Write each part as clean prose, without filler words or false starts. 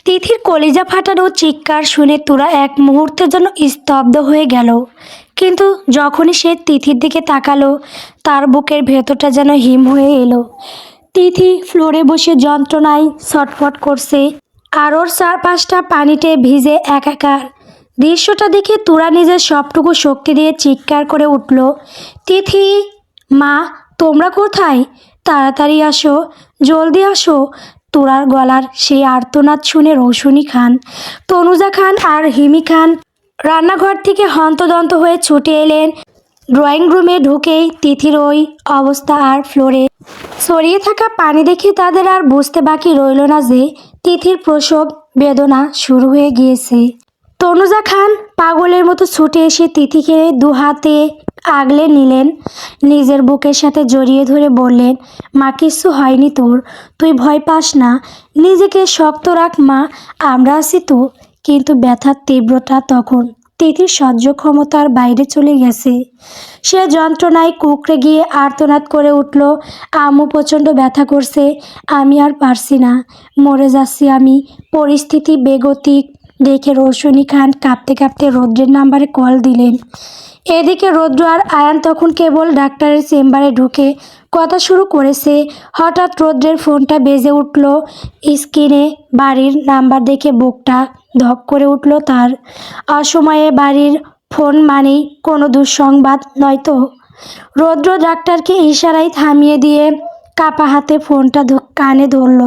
তিথির কলিজা ফাটানো চিৎকার শুনে তোরা এক মুহূর্তের জন্য স্তব্ধ হয়ে গেল। কিন্তু যখনই সে তিথির দিকে তাকালো, তার বুকের ভেতরটা যেন হিম হয়ে এলো। তিথি ফ্লোরে বসে যন্ত্রণায় ছটফট করছে, আর ওর চারপাশটা পানিতে ভিজে একাকার। দৃশ্যটা দেখে তোরা নিজের সবটুকু শক্তি দিয়ে চিৎকার করে উঠল, তিথি, মা, তোমরা কোথায়? তাড়াতাড়ি আসো, জলদি আসো। তোরার গলার সেই আর্তনাদ শুনে রৌশনী খান, তনুজা খান আর হিমি খান রান্নাঘর থেকে হন্তদন্ত হয়ে ছুটে এলেন। ড্রয়িং রুমে ঢুকেই তিথির ওই অবস্থা আর ফ্লোরে ছড়িয়ে থাকা পানি দেখে তাদের আর বুঝতে বাকি রইল না যে তিথির প্রসব বেদনা শুরু হয়ে গিয়েছে। তনুজা খান পাগলের মতো ছুটে এসে তিথিকে দু হাতে আগলে নিলেন, নিজের বুকের সাথে জড়িয়ে ধরে বললেন, মা, কিছু হয়নি তোর, তুই ভয় পাস না, নিজেকে শক্ত রাখ মা, আমরা আছি তো। কিন্তু ব্যথার তীব্রতা তখন তিথির সহ্য ক্ষমতার বাইরে চলে গেছে। সে যন্ত্রণায় কুঁকড়ে গিয়ে আর্তনাদ করে উঠল, আম্মু, প্রচণ্ড ব্যথা করছে, আমি আর পারছি না, মরে যাচ্ছি আমি। পরিস্থিতি বেগতিক দেখে রৌশনী খান কাঁপতে কাঁপতে রৌদ্রের নাম্বারে কল দিলেন। এদিকে রৌদ্র আর আয়ান তখন কেবল ডাক্তারের চেম্বারে ঢুকে কথা শুরু করেছে। হঠাৎ রৌদ্রের ফোনটা বেজে উঠল। স্ক্রিনে বাড়ির নাম্বার দেখে বুকটা ধক করে উঠল তার। অসময়ে বাড়ির ফোন মানেই কোনো দুঃসংবাদ নয়তো। রৌদ্র ডাক্তারকে ইশারায় থামিয়ে দিয়ে কাপা হাতে ফোনটা কানে ধরল।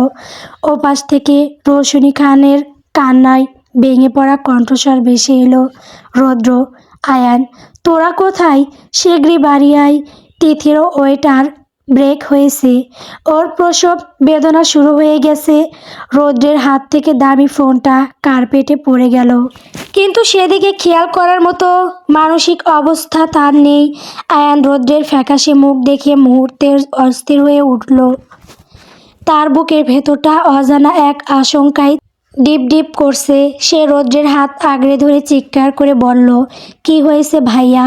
ওপাশ থেকে রৌশনী খানের কান্নায় ভেঙে পড়া কণ্ঠস্বর ভেসে এলো, রৌদ্র, আয়ান, তোরা কোথায়? শীঘ্রই বাড়ি আয়, তিথিরও ওয়েটার ব্রেক হয়েছে, ওর প্রসব বেদনা শুরু হয়ে গেছে। রৌদ্রের হাত থেকে দামি ফোনটা কার্পেটে পড়ে গেল, কিন্তু সেদিকে খেয়াল করার মতো মানসিক অবস্থা তার নেই। আয়ান রৌদ্রের ফ্যাকাশে মুখ দেখে মুহূর্তে অস্থির হয়ে উঠল। তার বুকের ভেতরটা অজানা এক আশঙ্কায় ডিপ ডিপ করছে। সে রৌদ্রের হাত আগড়ে ধরে চিৎকার করে বলল, কি হয়েছে ভাইয়া?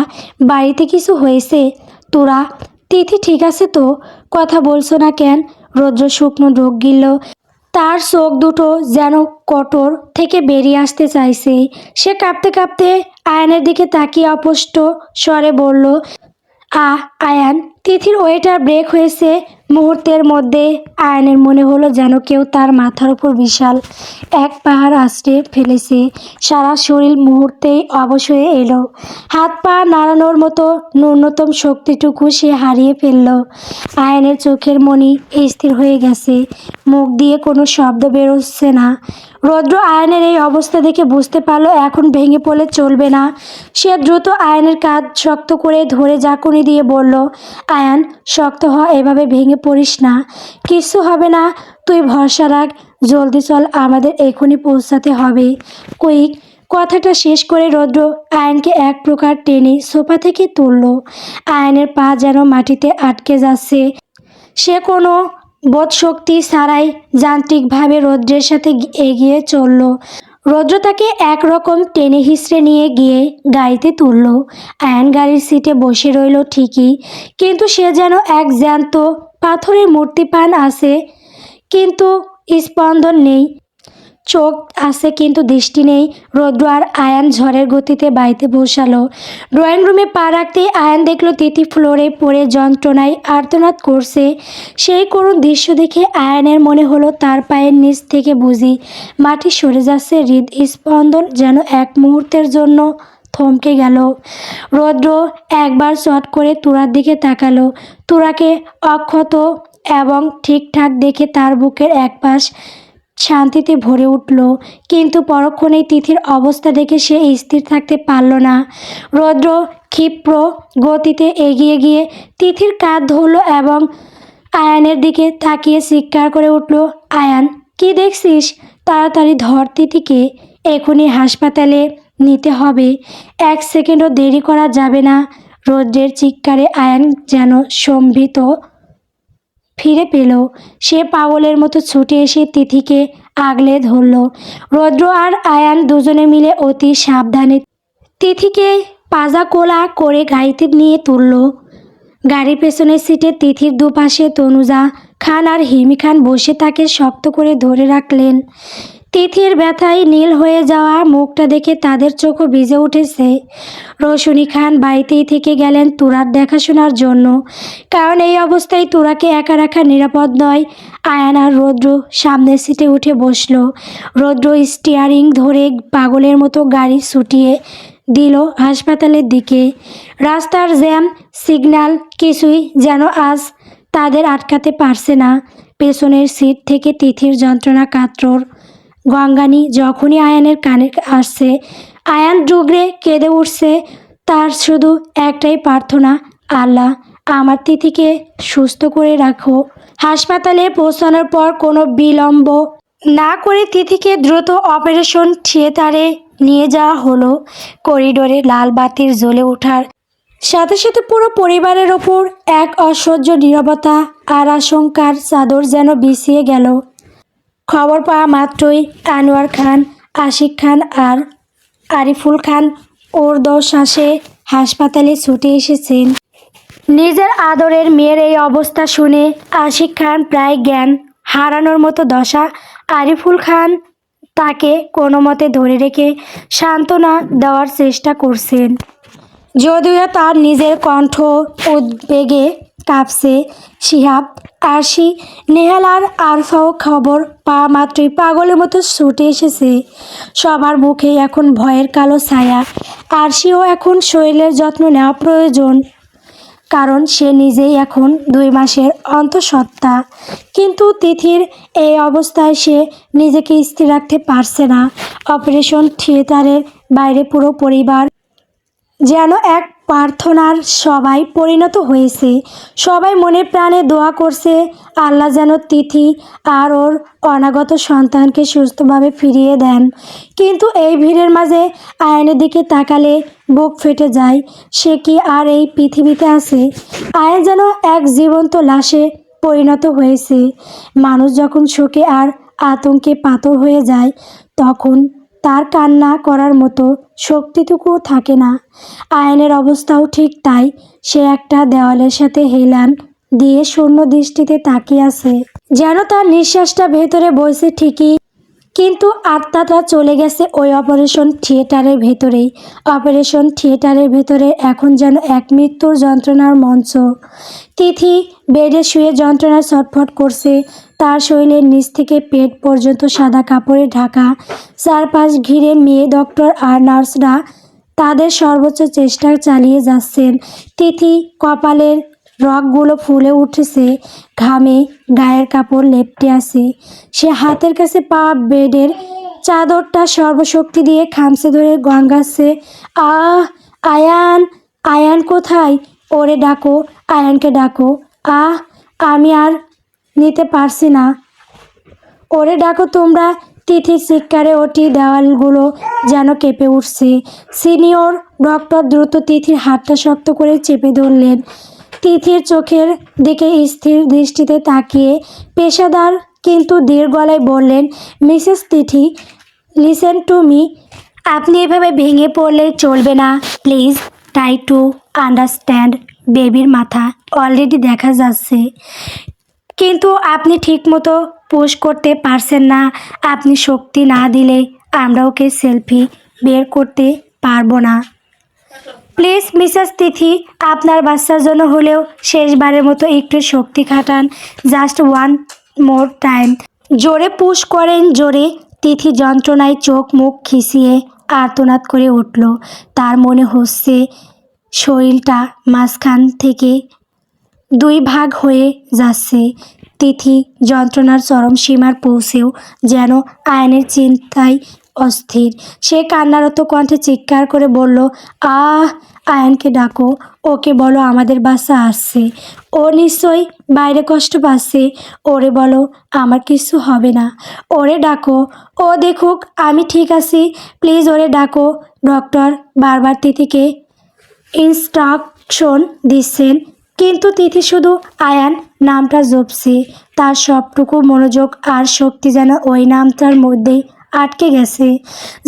বাড়িতে কিছু হয়েছে? তোরা, তিথি ঠিক আছে তো? কথা বলছো না কেন? রৌদ্র শুকনো ঢোক গিলল, তার চোখ দুটো যেন কটর থেকে বেরিয়ে আসতে চাইছে। সে কাঁপতে কাঁপতে আয়ানের দিকে তাকিয়ে অস্পষ্ট স্বরে বলল, আয়ান, তিথির ওয়েটার ব্রেক হয়েছে। মুহূর্তের মধ্যে আয়ানের মনে হলো যেন কেউ তার মাথার উপর বিশাল এক পাহাড় আছড়ে ফেলেছে। সারা শরীর মুহূর্তেই অবশ হয়ে এলো। হাত পা নাড়ানোর মতো ন্যূনতম শক্তিটুকু সে হারিয়ে ফেলল। আয়ানের চোখের মণি স্থির হয়ে গেছে, মুখ দিয়ে কোনো শব্দ বেরোচ্ছে না। রৌদ্র আয়ানের এই অবস্থা দেখে বুঝতে পারল এখন ভেঙে পড়লে চলবে না। সে দ্রুত আয়ানের কাঁধ শক্ত করে ধরে ঝাঁকুনি দিয়ে বলল, আয়ান, শক্ত হ, এভাবে ভেঙে পড়িস না, কিচ্ছু হবে না, তুই ভরসা রাখ, জলদি চল, আমাদের এখনই পৌঁছাতে হবে, কুইক। কথাটা শেষ করে রৌদ্র আয়ানকে এক প্রকার টেনে সোফা থেকে তুলল। আয়ানের পা যেন মাটিতে আটকে যাচ্ছে। সে কোনো বোধশক্তি ছাড়াই যান্ত্রিকভাবে রৌদ্রের সাথে এগিয়ে চলল। রৌদ্র তাকে একরকম টেনে হিঁচড়ে নিয়ে গিয়ে গাড়িতে তুলল। আয়ান গাড়ির সিটে বসে রইল ঠিকই, কিন্তু সে যেন এক জ্যান্ত পাথরের মূর্তিপান আছে, কিন্তু স্পন্দন নেই। চোখ আছে কিন্তু দৃষ্টি নেই। রৌদ্র আর আয়ান ঝড়ের গতিতে বাড়িতে পৌঁছালো। ড্রয়িং রুমে পা রাখতেই আয়ান দেখল তিথি ফ্লোরে পড়ে যন্ত্রণায় আর্তনাদ করছে। সেই করুণ দৃশ্য দেখে আয়ানের মনে হলো তার পায়ের নিচ থেকে বুঝি মাটি সরে যাচ্ছে। হৃদস্পন্দন যেন এক মুহূর্তের জন্য থমকে গেল। রৌদ্র একবার চট করে তুরার দিকে তাকালো। তুরাকে অক্ষত এবং ঠিকঠাক দেখে তার বুকের একপাশ শান্তিতে ভরে উঠল, কিন্তু পরক্ষণেই তিথির অবস্থা দেখে সে স্থির থাকতে পারল না। রৌদ্র ক্ষিপ্র গতিতে এগিয়ে গিয়ে তিথির কাঁধ ধরল এবং আয়ানের দিকে তাকিয়ে চিৎকার করে উঠল, আয়ান, কি দেখছিস? তাড়াতাড়ি ধর তিথিকে, এখনই হাসপাতালে নিতে হবে, এক সেকেন্ডও দেরি করা যাবে না। রৌদ্রের চিৎকারে আয়ান যেন সম্ভ্রিত ফিরে পেল। সে পাগলের মতো ছুটে এসে তিথিকে আগলে ধরল। রৌদ্র আর আয়ান দুজনে মিলে অতি সাবধানে তিথিকে পাজা কোলা করে গাড়িতে নিয়ে তুলল। গাড়ির পেছনের সিটে তিথির দুপাশে তনুজা খান আর হিমি খান বসে তাকে শক্ত করে ধরে রাখলেন। তিথির ব্যথায় নীল হয়ে যাওয়া মুখটা দেখে তাদের চোখও ভিজে উঠেছে। রোশনি খান বাড়িতেই থেকে গেলেন তুরার দেখাশোনার জন্য, কারণ এই অবস্থায় তুরাকে একা রাখা নিরাপদ নয়। আয়ান আর রৌদ্র সামনের সিটে উঠে বসলো। রৌদ্র স্টিয়ারিং ধরে পাগলের মতো গাড়ি ছুটিয়ে দিল হাসপাতালের দিকে। রাস্তার জ্যাম, সিগন্যাল কিছুই যেন আজ তাদের আটকাতে পারছে না। পেছনের সিট থেকে তিথির যন্ত্রণা কাতর গঙ্গানি যখনই আয়ানের কানে আসছে, আয়ান ডুগরে কেঁদে উঠছে। তার শুধু একটাই প্রার্থনা, আল্লাহ আমার তিথিকে সুস্থ করে রাখো। হাসপাতালে পৌঁছানোর পর কোনো বিলম্ব না করে তিথিকে দ্রুত অপারেশন থিয়েটারে নিয়ে যাওয়া হলো। করিডোরে লাল বাতির জ্বলে ওঠার সাথে সাথে পুরো পরিবারের ওপর এক অসহ্য নীরবতা আর আশঙ্কার চাদর যেন বিছিয়ে গেল। খবর পাওয়া মাত্রই আনোয়ার খান, আশিক খান আর আরিফুল খান ঊর্ধ্বশ্বাসে হাসপাতালে ছুটে এসেছেন। নিজের আদরের মেয়ের এই অবস্থা শুনে আশিক খান প্রায় জ্ঞান হারানোর মতো দশা। আরিফুল খান তাকে কোনো মতে ধরে রেখে সান্ত্বনা দেওয়ার চেষ্টা করছেন, যদিও তার নিজের কণ্ঠ উদ্বেগে কাঁপছে। শিহাব, আরশি, নেহাল আর আরফাও খবর পাওয়া মাত্রই পাগলের মতো ছুটে এসেছে। সবার মুখে এখন ভয়ের কালো ছায়া। আরশিও এখন শরীরের যত্ন নেওয়া প্রয়োজন, কারণ সে নিজেই এখন 2 মাসের অন্তঃসত্ত্বা। কিন্তু তিথির এই অবস্থায় সে নিজেকে স্থির রাখতে পারছে না। অপারেশন থিয়েটারের বাইরে পুরো পরিবার যেন এক প্রার্থনার সবাই পরিণত হয়েছে। সবাই মনে প্রাণে দোয়া করছে আল্লাহ যেন তিথি আর ওর অনাগত সন্তানকে সুস্থভাবে ফিরিয়ে দেন। কিন্তু এই ভিড়ের মাঝে আয়নের দিকে তাকালে বুক ফেটে যায়। সে কি আর এই পৃথিবীতে আছে? আয়ন যেন এক জীবন্ত লাশে পরিণত হয়েছে। মানুষ যখন শোকে আর আতঙ্কে পাথর হয়ে যায়, তখন তার কান্না করার মতো শক্তিটুকুও থাকে না। আয়নের অবস্থাও ঠিক তাই। সে একটা দেওয়ালের সাথে হেলান দিয়ে শূন্য দৃষ্টিতে তাকিয়ে আছে, যেন তার নিঃশ্বাসটা ভেতরে বইছে ঠিকই, কিন্তু আত্মাটা চলে গেছে ওই অপারেশন থিয়েটারের ভেতরেই। অপারেশন থিয়েটারের ভেতরে এখন যেন এক মৃত্যুর যন্ত্রণার মঞ্চ। তিথি বেডে শুয়ে যন্ত্রণা ছটফট করছে। তার শরীরের নিচ থেকে পেট পর্যন্ত সাদা কাপড়ে ঢাকা। চারপাশ ঘিরে মেয়ে ডক্টর আর নার্সরা তাদের সর্বোচ্চ চেষ্টা চালিয়ে যাচ্ছেন। তিথি কপালের রগগুলো ফুলে উঠেছে, ঘামে গায়ের কাপড় লেপ্টে আছে। সে হাতের কাছে পাওয়া বেডের চাদরটা সর্বশক্তি দিয়ে খামচে ধরে গঙ্গাচ্ছে। আহ, আয়ান, আয়ান কোথায়? ওরে ডাকো, আয়ানকে ডাকো। আমি আর নিতে পারছি না, ওরে ডাকো তোমরা। তিথির চিৎকারে ওটি দেওয়ালগুলো যেন কেঁপে উঠছে। সিনিয়র ডক্টর দ্রুত তিথির হাতটা শক্ত করে চেপে ধরলেন। তিথির চোখের দিকে স্থির দৃষ্টিতে তাকিয়ে পেশাদার কিন্তু দৃঢ় গলায় বললেন, Mrs Tithi, listen to me. আপনি এভাবে ভেঙে পড়লে চলবে না, প্লিজ ট্রাই টু আন্ডারস্ট্যান্ড। বেবির মাথা অলরেডি দেখা যাচ্ছে, কিন্তু আপনি ঠিকমতো পুশ করতে পারছেন না। আপনি শক্তি না দিলে আমরা ওকে সেলফি বের করতে পারবো না। প্লিজ মিসেস তিথি, আপনার বাচ্চার জন্য হলেও শেষবারের মতো একটু শক্তি খাটান। Just one more time. জোরে পুশ করেন, জোরে। তিথি যন্ত্রণায় চোখ মুখ খিঁচিয়ে আর্তনাদ করে উঠল। তার মনে হচ্ছে শরীরটা মাঝখান থেকে 2 ভাগ হয়ে যাচ্ছে। তিথি যন্ত্রণার চরম সীমার পৌঁছেও যেন আয়নের চিন্তায় অস্থির। সে কান্নারত কণ্ঠে চিৎকার করে বলল, আয়নকে ডাকো, ওকে বলো আমাদের বাচ্চা আসছে। ও নিশ্চয়ই বাইরে কষ্ট পাচ্ছে। ওরে বলো আমার কিছু হবে না। ওরে ডাকো, ও দেখুক আমি ঠিক আছি। প্লিজ ওরে ডাকো। ডক্টর বারবার তিথিকে ইনস্ট্রাকশন দিচ্ছেন, কিন্তু তিথি শুধু আয়ান নামটা জপছে। তার সবটুকু মনোযোগ আর শক্তি যেন ওই নামটার মধ্যেই আটকে গেছে,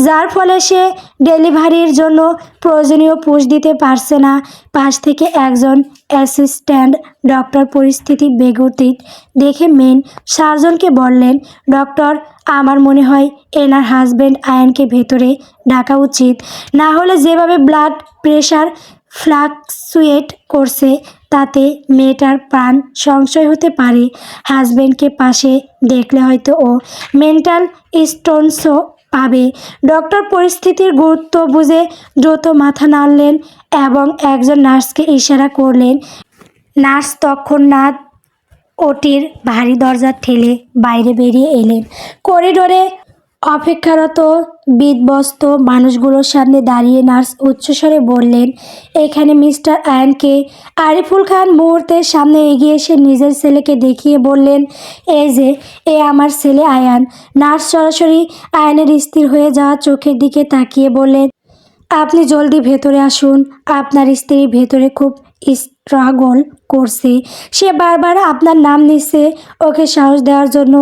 যার ফলে সে ডেলিভারির জন্য প্রয়োজনীয় পুশ দিতে পারছে না। পাশ থেকে একজন অ্যাসিস্ট্যান্ট ডক্টর পরিস্থিতি বেগতিক দেখে মেন সার্জনকে বললেন, ডক্টর, আমার মনে হয় এনার হাজব্যান্ড আয়ানকে ভেতরে ডাকা উচিত, না হলে যেভাবে ব্লাড প্রেশার ফ্লাকচুয়েট করছে তাতে মেয়েটার প্রাণ সংশয় হতে পারে। হাজব্যান্ডকে পাশে দেখলে হয়তো ও মেন্টাল স্টোনসও পাবে। ডক্টর পরিস্থিতির গুরুত্ব বুঝে দ্রুত মাথা নাড়লেন এবং একজন নার্সকে ইশারা করলেন। নার্স তৎক্ষণাৎ ওটির ভারী দরজা ঠেলে বাইরে বেরিয়ে এলেন। করিডোরে অপেক্ষারত বিধ্বস্ত মানুষগুলোর সামনে দাঁড়িয়ে নার্স উচ্চস্বরে বললেন, এখানে মিস্টার আয়ানকে। আরিফুল খান মুহূর্তের সামনে এগিয়ে এসে নিজের ছেলেকে দেখিয়ে বললেন, এই যে, এ আমার ছেলে আয়ান। নার্স সরাসরি আয়ানের স্থির হয়ে যাওয়া চোখের দিকে তাকিয়ে বললেন, আপনি জলদি ভেতরে আসুন। আপনার স্ত্রী ভেতরে খুব স্ট্রাগল করছে, সে বারবার আপনার নাম নিচ্ছে। ওকে সাহস দেওয়ার জন্য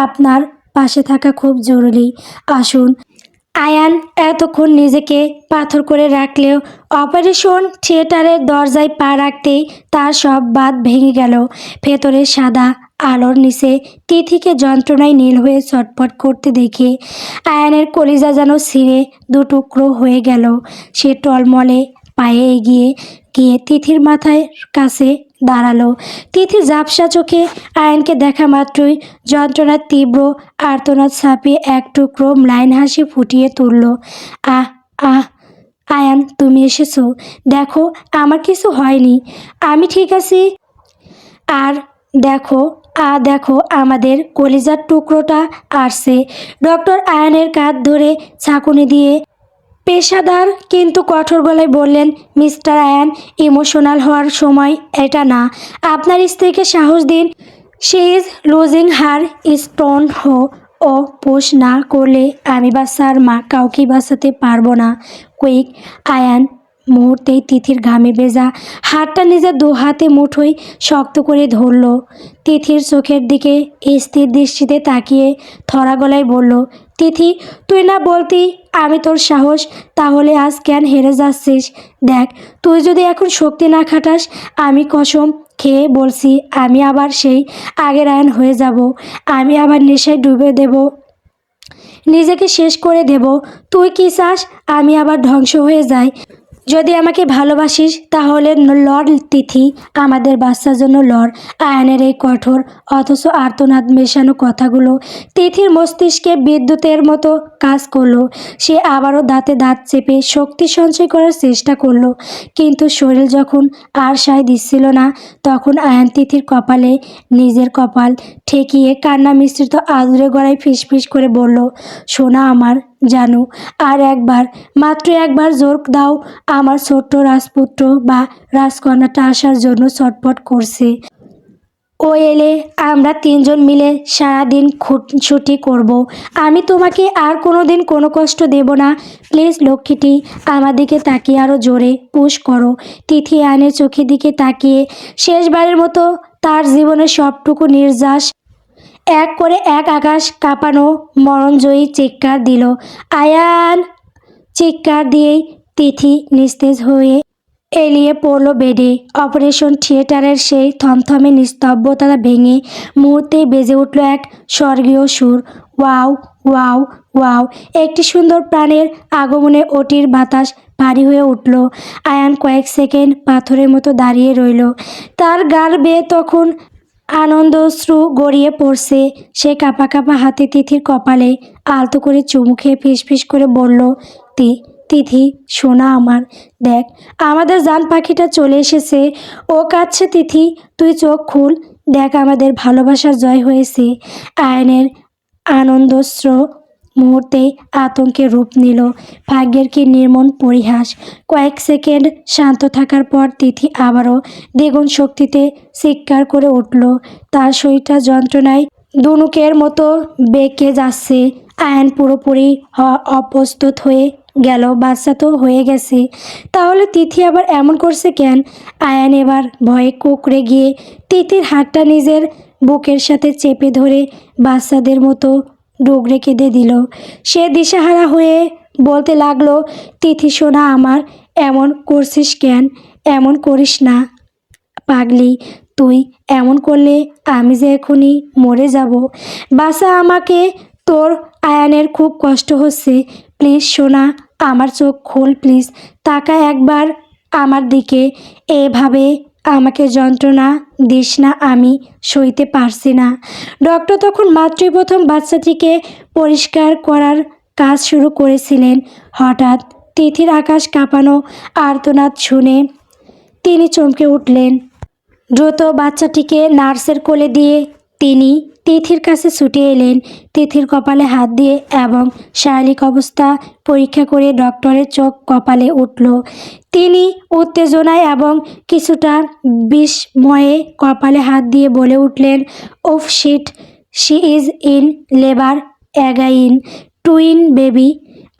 আপনার পাশে থাকা খুব জরুরি, আসুন। আয়ান এতক্ষণ নিজেকে পাথর করে রাখলেও অপারেশন থিয়েটারের দরজায় পা রাখতেই তার সব বাঁধ ভেঙে গেল। ভেতরে সাদা আলোর নিচে তিথিকে যন্ত্রণায় নীল হয়ে ছটফট করতে দেখে আয়ানের কলিজা যেন ছিঁড়ে দুটুকরো হয়ে গেল। সে টলমলে পায়ে এগিয়ে গিয়ে তিথির মাথায় কাছে দাঁড়ালো। তিথি ঝাপসা চোখে আয়ানকে দেখা মাত্রই যন্ত্রণার তীব্র আর্তনাদ ছাপিয়ে এক টুকরো ম্লান হাসি ফুটিয়ে তুলল। আহ আহ আয়ান, তুমি এসেছো। দেখো, আমার কিছু হয়নি, আমি ঠিক আছি। আর দেখো, দেখো, আমাদের কলিজার টুকরোটা আসছে। ডক্টর আয়ানের কাঁধ ধরে ছাঁকুনি দিয়ে পেশাদার কিন্তু কঠোর গলায় বললেন, মিস্টার আয়ান, ইমোশনাল হওয়ার সময় এটা না। আপনার স্ত্রীকে সাহস দিন। She is losing her stone ও পুশ না করলে আমি বা স্যার মা কাউকেই বাঁচাতে পারবো না। কুইক। আয়ান মুহূর্তেই তিথির ঘামে ভেজা হাতটা নিজের দু হাতে মুঠোয় শক্ত করে ধরল। তিথির চোখের দিকে স্থির দৃষ্টিতে তাকিয়ে থরা গলায় বলল, তিথি, তুই না বলতি আমি তোর সাহস, তাহলে আজ কেন হেরে যাচ্ছিস? দেখ, তুই যদি এখন শক্তি না খাটাস, আমি কসম খেয়ে বলছি আমি আবার সেই আগের আয়ন হয়ে যাব। আমি আবার নেশায় ডুবে দেব, নিজেকে শেষ করে দেব। তুই কি চাস আমি আবার ধ্বংস হয়ে যাই? যদি আমাকে ভালোবাসিস তাহলে লড় তিথি, আমাদের বাচ্চার জন্য লড়। আয়নের এই কঠোর অথচ আর্তনাদ মেশানো কথাগুলো তিথির মস্তিষ্কে বিদ্যুতের মতো কাজ করলো। সে আবারও দাঁতে দাঁত চেপে শক্তি সঞ্চয় করার চেষ্টা করলো, কিন্তু শরীর যখন আর সায় দিচ্ছিল না, তখন আয়ান তিথির কপালে নিজের কপাল ঠেকিয়ে কান্না মিশ্রিত আদুরে গলায় ফিসফিস করে বলল, সোনা আমার জানু, আর একবার, মাত্র একবার জোর দাও। আমার ছোট্ট রাজপুত্র বা রাজকন্যাটা আসার জন্য ছটফট করছে। ও এলে আমরা তিনজন মিলে সারাদিন ছুটি করব। আমি তোমাকে আর কোনো দিন কোনো কষ্ট দেব না। প্লিজ লক্ষ্মীটি, আমার দিকে তাকিয়ে আরও জোরে পুশ করো। তিথি আয়নের চোখের দিকে তাকিয়ে শেষবারের মতো তার জীবনের সবটুকু নির্যাস এক করে এক আকাশ কাঁপানো মরণজয়ী চিৎকার দিল। আয়ান! চিৎকার দিয়েই তিথি নিস্তেজ হয়ে এলিয়ে পড়ল বেডে। অপারেশন থিয়েটারের সেই থমথমে নিস্তব্ধতা ভেঙে মুহূর্তেই বেজে উঠল এক স্বর্গীয় সুর। Wow, wow, wow! একটি সুন্দর প্রাণের আগমনে ওটির বাতাস ভারী হয়ে উঠল। আয়ান কয়েক সেকেন্ড পাথরের মতো দাঁড়িয়ে রইল। তার গাল বেয়ে তখন আনন্দশ্রু গড়িয়ে পড়ছে। সে কাঁপা কাঁপা হাতে তিথির কপালে আলতো করে চুমু খেয়ে ফিসফিস করে বলল, তিথি সোনা আমার, দেখ আমাদের জান পাখিটা চলে এসেছে। ও কাঁদছে তিথি, তুই চোখ খুল, দেখ আমাদের ভালোবাসার জয় হয়েছে। আয়নের আনন্দশ্র মুহূর্তেই আতঙ্কে রূপ নিল। ভাগ্যের কি নির্মম পরিহাস! কয়েক সেকেন্ড শান্ত থাকার পর তিথি আবারও দ্বিগুণ শক্তিতে চিৎকার করে উঠল। তার শরীরটা যন্ত্রণায় দুনুকের মতো বেঁকে যাচ্ছে। আয়ন পুরোপুরি অপ্রস্তুত হয়ে গেল। বাচ্চা তো হয়ে গেছে, তাহলে তিথি আবার এমন করছে কেন? আয়ান এবার ভয়ে কুঁকড়ে গিয়ে তিথির হাতটা নিজের বুকের সাথে চেপে ধরে বাচ্চাদের মতো ডুগরে কেঁদে দিল। সে দিশাহারা হয়ে বলতে লাগলো, তিথি সোনা আমার, এমন করছিস কেন? এমন করিস না। পাগলি, তুই এমন করলে আমি যে এখনই মরে যাব। বাসা আমাকে, তোর আয়ানের খুব কষ্ট হচ্ছে। প্লিজ সোনা, আমার চোখ খোল প্লিজ, তাকা একবার আমার দিকে। এভাবে আমাকে যন্ত্রণা দিস না, আমি সইতে পারছি না। ডক্টর তখন মাত্রই প্রথম বাচ্চাটিকে পরিষ্কার করার কাজ শুরু করেছিলেন। হঠাৎ তিথির আকাশ কাঁপানো আর্তনাদ শুনে তিনি চমকে উঠলেন। দ্রুত বাচ্চাটিকে নার্সের কোলে দিয়ে তিনি তিথির কাছে ছুটে এলেন। তিথির কপালে হাত দিয়ে এবং শারীরিক অবস্থা পরীক্ষা করে ডক্টরের চোখ কপালে উঠল। তিনি উত্তেজনায় এবং কিছুটা বিস্ময়ে কপালে হাত দিয়ে বলে উঠলেন, oh shit, she is in labour again, twin baby,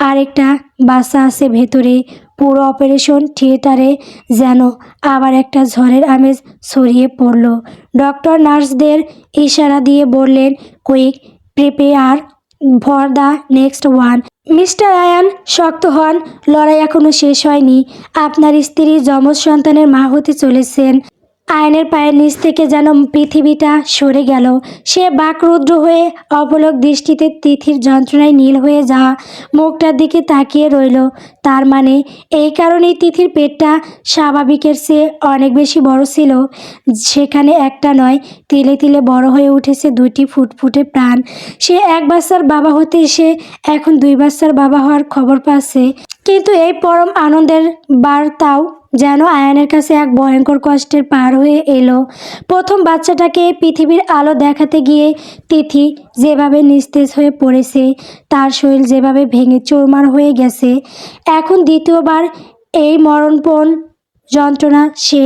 আরেকটা বাচ্চা আছে ভেতরে। পুরো অপারেশন থিয়েটারে যেন আবার একটা ঝড়ের আমেজ ছড়িয়ে পড়ল। ডক্টর নার্সদের ইশারা দিয়ে বললেন, quick, prepare for the next one. Mister Ayan, শক্ত হন, লড়াই এখনো শেষ হয়নি। আপনার স্ত্রী যমজ সন্তানের মা হতে চলেছেন। আয়নের পায়ের নিচ থেকে যেন পৃথিবীটা সরে গেল। সে বাকরুদ্ধ হয়ে অপলক দৃষ্টিতে তিথির যন্ত্রণায় নীল হয়ে যাওয়া মুখটার দিকে তাকিয়ে রইল। তার মানে এই কারণেই তিথির পেটটা স্বাভাবিকের চেয়ে অনেক বেশি বড় ছিল। সেখানে একটা নয়, তিলে তিলে বড় হয়ে উঠেছে দুটি ফুটফুটে প্রাণ। সে এক বাচ্চার বাবা হতে এসে এখন দুই বাচ্চার বাবা হওয়ার খবর পাচ্ছে। কিন্তু এই পরম আনন্দের বার্তাও যেন আয়ানের কাছে এক ভয়ঙ্কর কষ্টের পার হয়ে এলো। প্রথম বাচ্চাটাকে পৃথিবীর আলো দেখাতে গিয়ে তিথি যেভাবে নিস্তেজ হয়ে পড়েছে, তার শরীর যেভাবে ভেঙে চুরমার হয়ে গেছে, এখন দ্বিতীয়বার এই মরণপণ যন্ত্রণা সে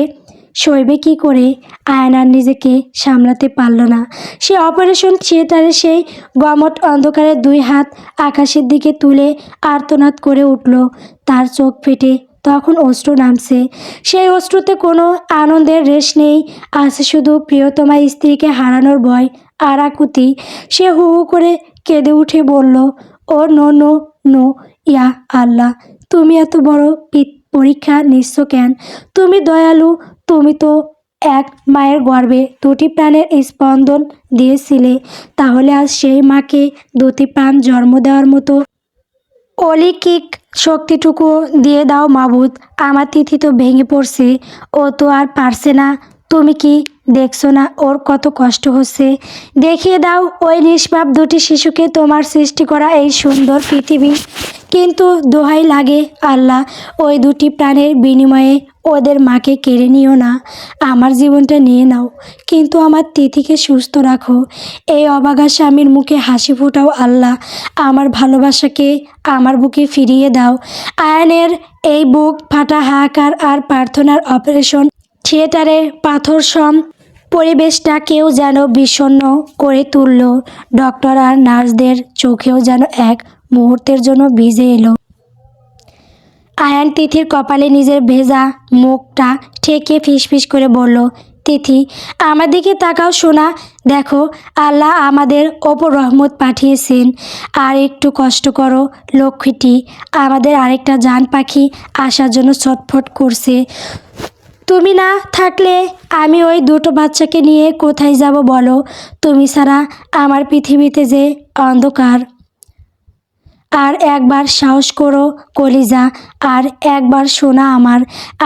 সইবে কী করে? আয়ান আর নিজেকে সামলাতে পারল না। সে অপারেশন থিয়েটারে সেই গমট অন্ধকারে দুই হাত আকাশের দিকে তুলে আর্তনাদ করে উঠল। তার চোখ ফেটে তখন অশ্রু নামছে। সেই অশ্রুতে কোনো আনন্দের রেশ নেই, আছে শুধু প্রিয়তমা স্ত্রীকে হারানোর ভয় আর আকুতি। সে হু হু করে কেঁদে উঠে বলল, ও নো নো নো, ইয়া আল্লাহ, তুমি এত বড় পরীক্ষা নিচ্ছ কেন? তুমি দয়ালু, তুমি তো এক মায়ের গর্ভে দুটি প্রাণের স্পন্দন দিয়েছিলে, তাহলে আজ সেই মাকে দুটি প্রাণ জন্ম দেওয়ার মতো অলৌকিক শক্তিটুকু দিয়ে দাও মাবুদ। আমার তিথি তো ভেঙে পড়ছে, ও তো আর পারছে না। তুমি কি দেখছো না ওর কত কষ্ট হচ্ছে? দেখিয়ে দাও ওই নিষ্পাপ দুটি শিশুকে তোমার সৃষ্টি করা এই সুন্দর পৃথিবী। কিন্তু দোহাই লাগে আল্লাহ, ওই দুটি প্রাণের বিনিময়ে ওদের মাকে কেড়ে নিও না, আমার জীবনটা নিয়ে নাও, কিন্তু আমার তিথিকে সুস্থ রাখো। এই অবাগা স্বামীর মুখে হাসি ফোটাও আল্লাহ, আমার ভালোবাসাকে আমার বুকে ফিরিয়ে দাও। আয়ানের এই বুক ফাটা হাহাকার আর প্রার্থনার অপারেশন থিয়েটারে পাথর সম পরিবেশটাকেও যেন বিষণ্ণ করে তুলল। ডক্টর আর নার্সদের চোখেও যেন এক মুহূর্তের জন্য ভিজে এলো। আয়ান তিথির কপালে নিজের ভেজা মুখটা ঠেকিয়ে ফিসফিস করে বলল, তিথি, আমার দিকে তাকাও সোনা, দেখো আল্লাহ আমাদের ওপর রহমত পাঠিয়েছেন। আর একটু কষ্ট করো লক্ষ্মীটি, আমাদের আরেকটা জান পাখি আসার জন্য ছটফট করছে। তুমি না থাকলে আমি ওই দুটো বাচ্চাকে নিয়ে কোথায় যাব বলো? তুমি ছাড়া আমার পৃথিবীতে যে অন্ধকার। আর একবার সাহস করো কলিজা, আর একবার শোনা আমার।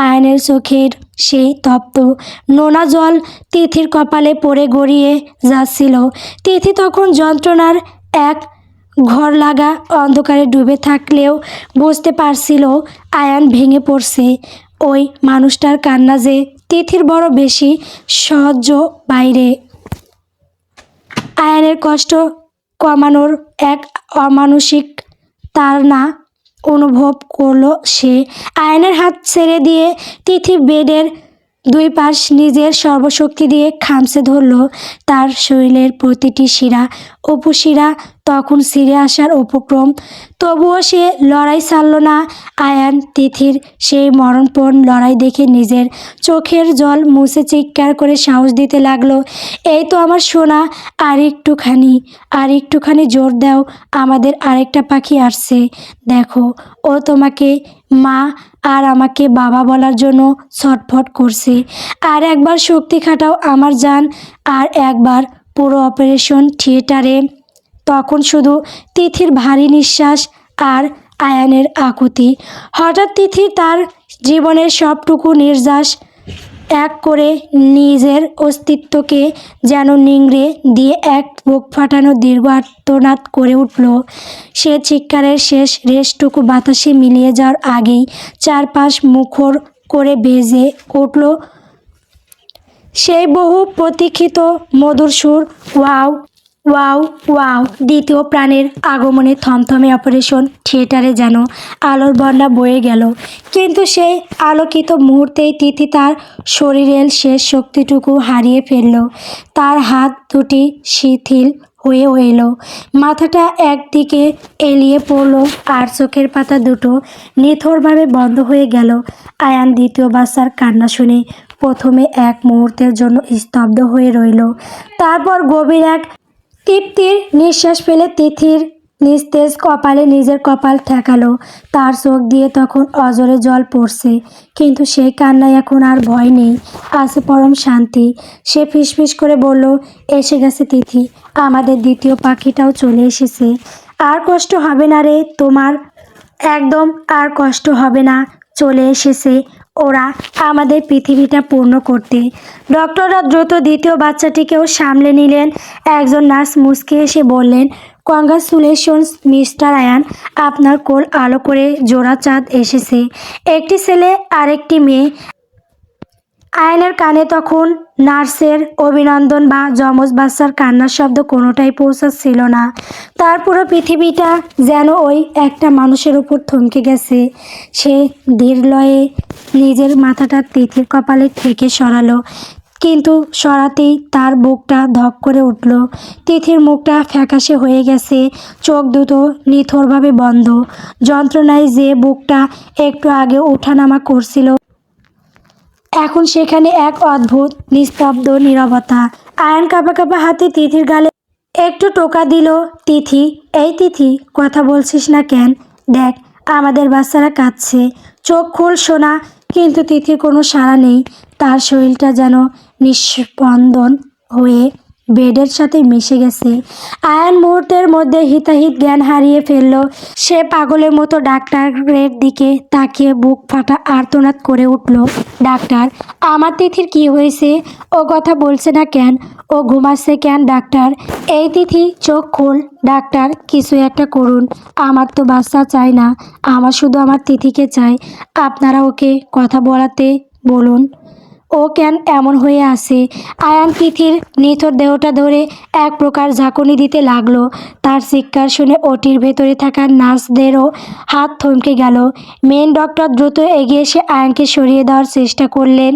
আয়নের চোখের সেই তপ্ত নোনা জল তিথির কপালে পড়ে গড়িয়ে যাচ্ছিল। তিথি তখন যন্ত্রণার এক ঘর লাগা অন্ধকারে ডুবে থাকলেও বুঝতে পারছিল আয়ান ভেঙে পড়ছে। ওই মানুষটার কান্না যে তিথির বড় বেশি সহ্য বাইরে। আয়ানের কষ্ট কমানোর এক অমানসিক তাড়না অনুভব করলো সে। আয়নের হাত ছেড়ে দিয়ে তিথি বেডের দুই পাশ নিজের সর্বশক্তি দিয়ে খামচে ধরল। তার শরীরের প্রতিটি শিরা উপশিরা তখন ছিঁড়ে আসার উপক্রম। তবুও সে লড়াই ছাড়ল না। আয়ান তিথির সেই মরণপণ লড়াই দেখে নিজের চোখের জল মুছে চিৎকার করে সাহস দিতে লাগলো, এই তো আমার সোনা, আর একটুখানি জোর দাও, আমাদের আরেকটা পাখি আসছে। দেখো, ও তোমাকে মা আর আমাকে বাবা বলার জন্য ছটফট করছে। আর একবার শক্তি খাটাও আমার জান, আর একবার পুরো অপারেশন থিয়েটারে। তখন শুধু তিথির ভারী নিঃশ্বাস আর আয়ানের আকুতি। হঠাৎ তিথি তার জীবনের সবটুকু নির্যাস এক করে নিজের অস্তিত্বকে যেন নিংড়ে দিয়ে এক বুক ফাটানো দীর্ঘ আর্তনাদ করে উঠল। সে চিৎকারের শেষ রেশটুকু বাতাসে মিলিয়ে যাওয়ার আগেই চারপাশ মুখর করে বেজে উঠল সেই বহু প্রতীক্ষিত মধুর সুর, ওয়াও ওয়াও ওয়াও। দ্বিতীয় প্রাণের আগমনে থমথমে অপারেশন থিয়েটারে যেন আলোর বন্যা বয়ে গেল। কিন্তু সেই আলোকিত মুহূর্তেই তিথি তার শরীরের শেষ শক্তিটুকু হারিয়ে ফেলল। তার হাত দুটি শিথিল হয়ে এলো, মাথাটা একদিকে এলিয়ে পড়ল, আর চোখের পাতা দুটো নিথরভাবে বন্ধ হয়ে গেল। আয়ান দ্বিতীয় বাচ্চার কান্না শুনে প্রথমে এক মুহূর্তের জন্য স্তব্ধ হয়ে রইল। তারপর গভীর এক তৃপ্তির নিঃশ্বাস ফেলে তিথির নিস্তেজ কপালে নিজের কপাল ঠেকালো। তার চোখ দিয়ে তখন অজরে জল পড়ছে, কিন্তু সেই কান্নায় এখন আর ভয় নেই, আছে পরম শান্তি। সে ফিসফিস করে বলল, এসে গেছে তিথি, আমাদের দ্বিতীয় পাখিটাও চলে এসেছে। আর কষ্ট হবে না রে তোমার, একদম আর কষ্ট হবে না। চলে এসেছে ওরা আমাদের পৃথিবীটা পূর্ণ করতে। ডক্টররা দ্রুত দ্বিতীয় বাচ্চাটিকেও সামলে নিলেন। একজন নার্স মুচকে এসে বললেন, কংগ্রাচুলেশনস মিস্টার আয়ান, আপনার কোল আলো করে জোড়া চাঁদ এসেছে, একটি ছেলে আর একটি মেয়ে। আয়নের কানে তখন নার্সের অভিনন্দন বা যমজ বাচ্চার কান্নার শব্দ কোনোটাই পৌঁছাচ্ছিল না। তার পুরো পৃথিবীটা যেন ওই একটা মানুষের উপর থমকে গেছে। সে ধীরলয়ে নিজের মাথাটা তিথির কপালে ঠেকে সরালো, কিন্তু সরাতেই তার বুকটা ধক করে উঠল। তিথির মুখটা ফ্যাকাশে হয়ে গেছে, চোখ দুটো নিথরভাবে বন্ধ। যন্ত্রণায় যে বুকটা একটু আগে ওঠানামা করছিল, এখন সেখানে এক অদ্ভুত নিস্তব্ধ নীরবতা। আয়ন কাঁপা কাঁপা হাতে তিথির গালে একটু টোকা দিল। তিথি, এই তিথি, কথা বলছিস না কেন? দেখ, আমাদের বাচ্চারা কাঁদছে, চোখ খোল সোনা। কিন্তু তিথির কোনো সাড়া নেই। তার শরীরটা যেন নিস্পন্দন হয়ে বেডের সাথে মিশে গেছে। আয়ান মুহূর্তের মধ্যে হিতাহিত জ্ঞান হারিয়ে ফেলল। সে পাগলের মতো ডাক্তারের দিকে তাকিয়ে বুক ফাটা আর্তনাদ করে উঠল, ডাক্তার, আমার তিথির কি হয়েছে? ও কথা বলছে না কেন? ও ঘুমাচ্ছে কেন ডাক্তার? এই তিথি, চোখ খোল ডাক্তার, কিছু একটা করুন। আমার তো বাচ্চা চাই না, আমার শুধু আমার তিথিকে চাই। আপনারা ওকে কথা বলাতে বলুন। ও কেন এমন হয়ে আছে? আয়ান তিথির নিথর দেহটা ধরে এক প্রকার ঝাঁকুনি দিতে লাগলো। তার চিৎকার শুনে ওটির ভেতরে থাকা নার্সদেরও হাত থমকে গেল। মেন ডক্টর দ্রুত এগিয়ে এসে আয়ানকে সরিয়ে দেওয়ার চেষ্টা করলেন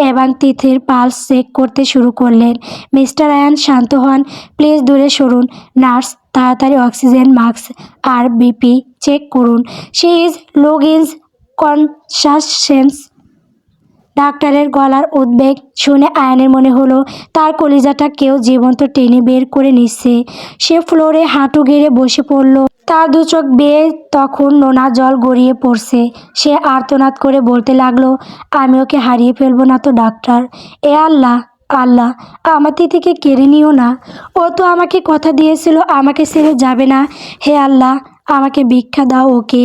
এবং তিথির পালস চেক করতে শুরু করলেন। মিস্টার আয়ান, শান্ত হন, প্লিজ দূরে সরুন। নার্স, তাড়াতাড়ি অক্সিজেন মাস্ক আর বিপি চেক করুন। She is looking consciousness. ডাক্তারের গলার উদ্বেগ শুনে আয়ানের মনে হলো তার কলিজাটা কেউ জীবন্ত টেনে বের করে নিচ্ছে। সে ফ্লোরে হাঁটু গেড়ে বসে পড়ল। তার দু চোখ বেয়ে তখন নোনা জল গড়িয়ে পড়ছে। সে আর্তনাদ করে বলতে লাগলো, আমি ওকে হারিয়ে ফেলবো না তো ডাক্তার? এ আল্লাহ, আল্লাহ, আমার তিথিকে কেড়ে নিও না। ও তো আমাকে কথা দিয়েছিল আমাকে ছেড়ে যাবে না। হে আল্লাহ, আমাকে ভিক্ষা দাও ওকে,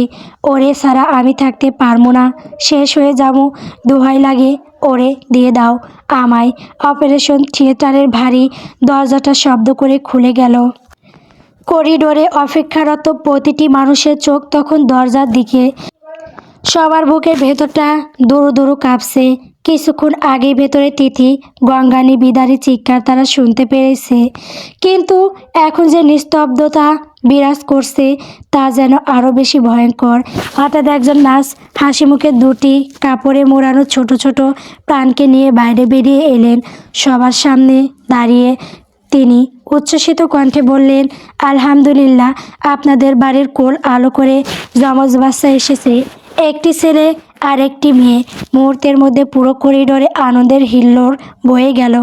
ওরে ছাড়া আমি থাকতে পারবো না, শেষ হয়ে যাবো। দোহাই লাগে, ওরে দিয়ে দাও আমায়। অপারেশন থিয়েটারের ভারী দরজাটা শব্দ করে খুলে গেল। করিডোরে অপেক্ষারত প্রতিটি মানুষের চোখ তখন দরজার দিকে। সবার বুকের ভেতরটা দুরু দুরু কাঁপছে। কিছুক্ষণ আগে ভেতরে তিথি গঙ্গানি বিদারী চিৎকার তারা শুনতে পেরেছে, কিন্তু এখন যে নিস্তব্ধতা বিরাজ করছে তা যেন আরও বেশি ভয়ঙ্কর। হঠাৎ একজন নার্স হাসি মুখে দুটি কাপড়ে মোড়ানো ছোট ছোট প্রাণকে নিয়ে বাইরে বেরিয়ে এলেন। সবার সামনে দাঁড়িয়ে তিনি উচ্ছ্বসিত কণ্ঠে বললেন, আলহামদুলিল্লাহ, আপনাদের বাড়ির কোল আলো করে যমজ বাচ্চা এসেছে, একটি ছেলে আর একটি মেয়ে। মুহূর্তের মধ্যে পুরো করিডোরে আনন্দের হিল্লোড় বয়ে গেল।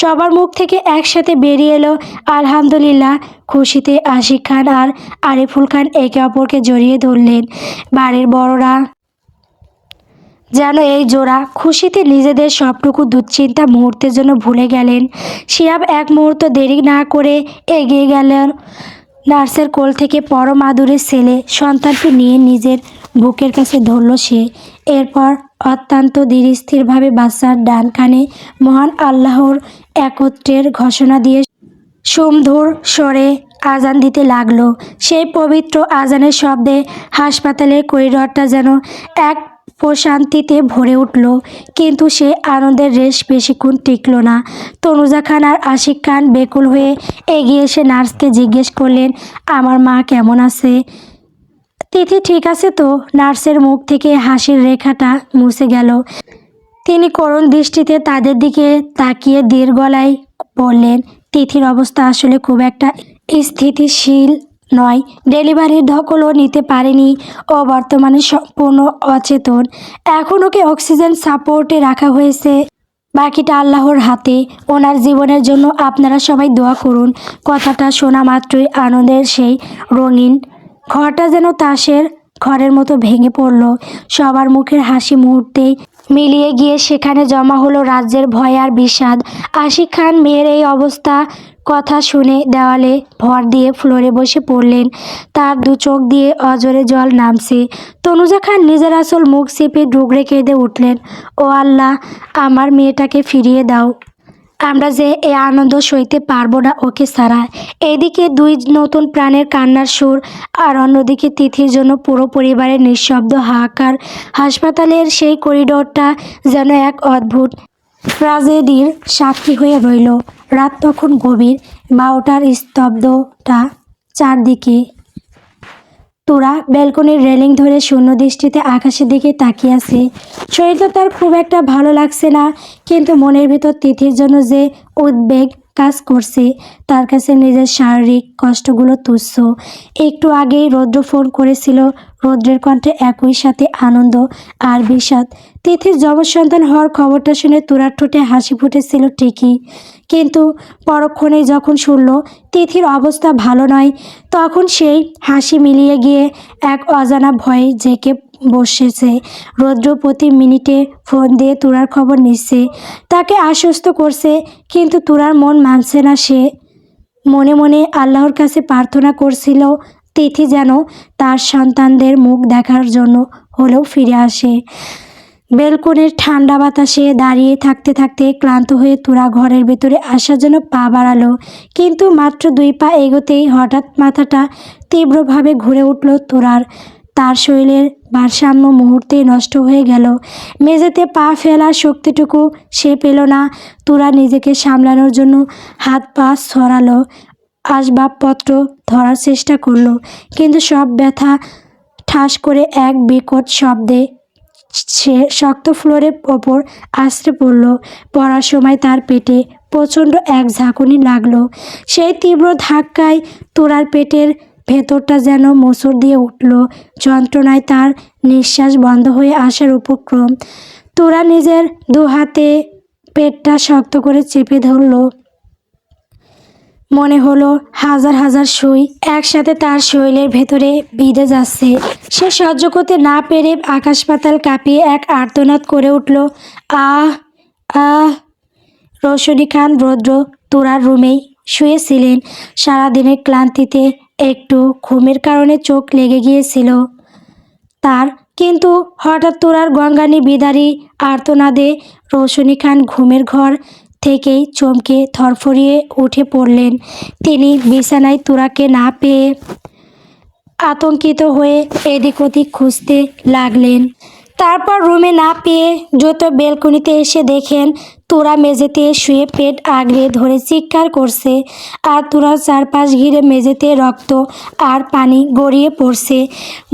সবার মুখ থেকে একসাথে বেরিয়ে এলো আলহামদুলিল্লাহ। খুশিতে আশিক খান আর আরিফুল খান একে অপরকে জড়িয়ে ধরলেন। বাড়ির বড়রা যেন এই জোড়া খুশিতে নিজেদের সবটুকু দুশ্চিন্তা মুহূর্তের জন্য ভুলে গেলেন। শিহাব এক মুহূর্ত দেরি না করে এগিয়ে গেলেন নার্সের কোল থেকে পরম আদরের ছেলে সন্তানকে নিয়ে নিজের বুকের কাছে ধরল সে। এরপর অত্যন্ত ধীরস্থিরভাবে বাচ্চার ডান কানে মহান আল্লাহর একত্রের ঘোষণা দিয়ে সুমধুর স্বরে আজান দিতে লাগলো। সেই পবিত্র আজানের শব্দে হাসপাতালের করিডরটা যেন এক প্রশান্তিতে ভরে উঠল। কিন্তু সে আনন্দের রেশ বেশিক্ষণ টিকল না। তনুজা খান আর আশিক খান বেকুল হয়ে এগিয়ে এসে নার্সকে জিজ্ঞেস করলেন, আমার মা কেমন আছে? তিথি ঠিক আছে তো? নার্সের মুখ থেকে হাসির রেখাটা মুছে গেল। তিনি করুণ দৃষ্টিতে তাদের দিকে তাকিয়ে ধীর গলায় বললেন, তিথির অবস্থা আসলে খুব একটা স্থিতিশীল নয়। ডেলিভারির ধকলও নিতে পারেনি। ও বর্তমানে সম্পূর্ণ অচেতন। এখন ওকে অক্সিজেন সাপোর্টে রাখা হয়েছে। বাকিটা আল্লাহর হাতে। ওনার জীবনের জন্য আপনারা সবাই দোয়া করুন। কথাটা শোনা মাত্রই আনন্দের সেই রঙিন ঘরটা যেন তাসের ঘরের মতো ভেঙে পড়ল। সবার মুখের হাসি মুহূর্তেই মিলিয়ে গিয়ে সেখানে জমা হলো রাজ্যের ভয় আর বিষাদ। আশিক খান মেয়ের এই অবস্থা কথা শুনে দেওয়ালে ভর দিয়ে ফ্লোরে বসে পড়লেন। তার দু চোখ দিয়ে অজরে জল নামছে। তনুজা খান নিজের আসল মুখ চেপে ডুগরে কেঁদে উঠলেন, ও আল্লাহ, আমার মেয়েটাকে ফিরিয়ে দাও। আমরা যে এ আনন্দ সইতে পারবো না ওকে ছাড়া। এদিকে দুই নতুন প্রাণের কান্নার সুর, আর অন্যদিকে তিথির জন্য পুরো পরিবারের নিঃশব্দ হাহাকার। হাসপাতালের সেই করিডোরটা যেন এক অদ্ভুত ট্র্যাজেডির সাক্ষী হয়ে রইল। রাত তখন গভীর। 12টার স্তব্ধতা চারদিকে। তোরা ব্যালকনির রেলিং ধরে শূন্য দৃষ্টিতে আকাশের দিকে তাকিয়ে আছে। শরীরটা তার খুব একটা ভালো লাগছে না, কিন্তু মনের ভিতর তিথির জন্য যে উদ্বেগ কাজ করছে, তার কাছে নিজের শারীরিক কষ্টগুলো তুচ্ছ। একটু আগেই রৌদ্র ফোন করেছিল। রৌদ্রের কণ্ঠে একই সাথে আনন্দ আর বিষাদ। তিথির যমজ সন্তান হওয়ার খবরটা শুনে তোরার ঠোঁটে হাসি ফুটেছিল ঠিকই, কিন্তু পরক্ষণেই যখন শুনল তিথির অবস্থা ভালো নয়, তখন সেই হাসি মিলিয়ে গিয়ে এক অজানা ভয়ে জেঁকে বসেছে। রৌদ্র প্রতি মিনিটে ফোন দিয়ে তুরার খবর নিচ্ছে, তাকে আশ্বস্ত করছে, কিন্তু তুরার মন মানছে না। সে মনে মনে আল্লাহর কাছে প্রার্থনা করছিল তিথি যেন তার সন্তানদের মুখ দেখার জন্য হলেও ফিরে আসে। বেলকনির ঠান্ডা বাতাসে দাঁড়িয়ে থাকতে থাকতে ক্লান্ত হয়ে তুরা ঘরের ভেতরে আসার জন্য পা বাড়ালো, কিন্তু মাত্র 2 পা এগোতেই হঠাৎ মাথাটা তীব্রভাবে ঘুরে উঠল তুরার। তার শরীরের ভারসাম্য মুহূর্তেই নষ্ট হয়ে গেল। মেঝেতে পা ফেলার শক্তিটুকু সে পেল না। তুরা নিজেকে সামলানোর জন্য হাত পা ছড়ালো, আসবাবপত্র ধরার চেষ্টা করলো, কিন্তু সব ব্যথা ঠাস করে এক বিকট শব্দে সে শক্ত ফ্লোরের ওপর আছড়ে পড়ল। পড়ার সময় তার পেটে প্রচণ্ড এক ঝাঁকুনি লাগলো। সেই তীব্র ধাক্কায় তোরার পেটের ভেতরটা যেন মোচড় দিয়ে উঠল। যন্ত্রণায় তার নিঃশ্বাস বন্ধ হয়ে আসার উপক্রম। তোরা নিজের 2 হাতে পেটটা শক্ত করে চেপে ধরল। মনে হলো হাজার হাজার সুই একসাথে তার শরীরের ভেতরে বিঁধে যাচ্ছে। সে সহ্য করতে না পেরে আকাশ পাতাল কাঁপিয়ে এক আর্তনাদ করে উঠল, আহ আহ। রৌশনী খান রৌদ্র তোরার রুমেই শুয়েছিলেন। সারাদিনের ক্লান্তিতে একটু ঘুমের কারণে চোখ লেগে গিয়েছিল তার, কিন্তু হঠাৎ তোরার গঙ্গানি বিদারী আর্তনাদে রৌশনী খান ঘুমের ঘর থেকেই চমকে ধরফরিয়ে উঠে পড়লেন। তিনি বিছানায় তুরাকে না পেয়ে আতঙ্কিত হয়ে এদিক ওদিক খুঁজতে লাগলেন। তারপর রুমে না পেয়ে দ্রুত বেলকনিতে এসে দেখেন তুরা মেঝেতে শুয়ে পেট আগড়ে ধরে চিৎকার করছে, আর তুরার চারপাশ ঘিরে মেঝেতে রক্ত আর পানি গড়িয়ে পড়ছে।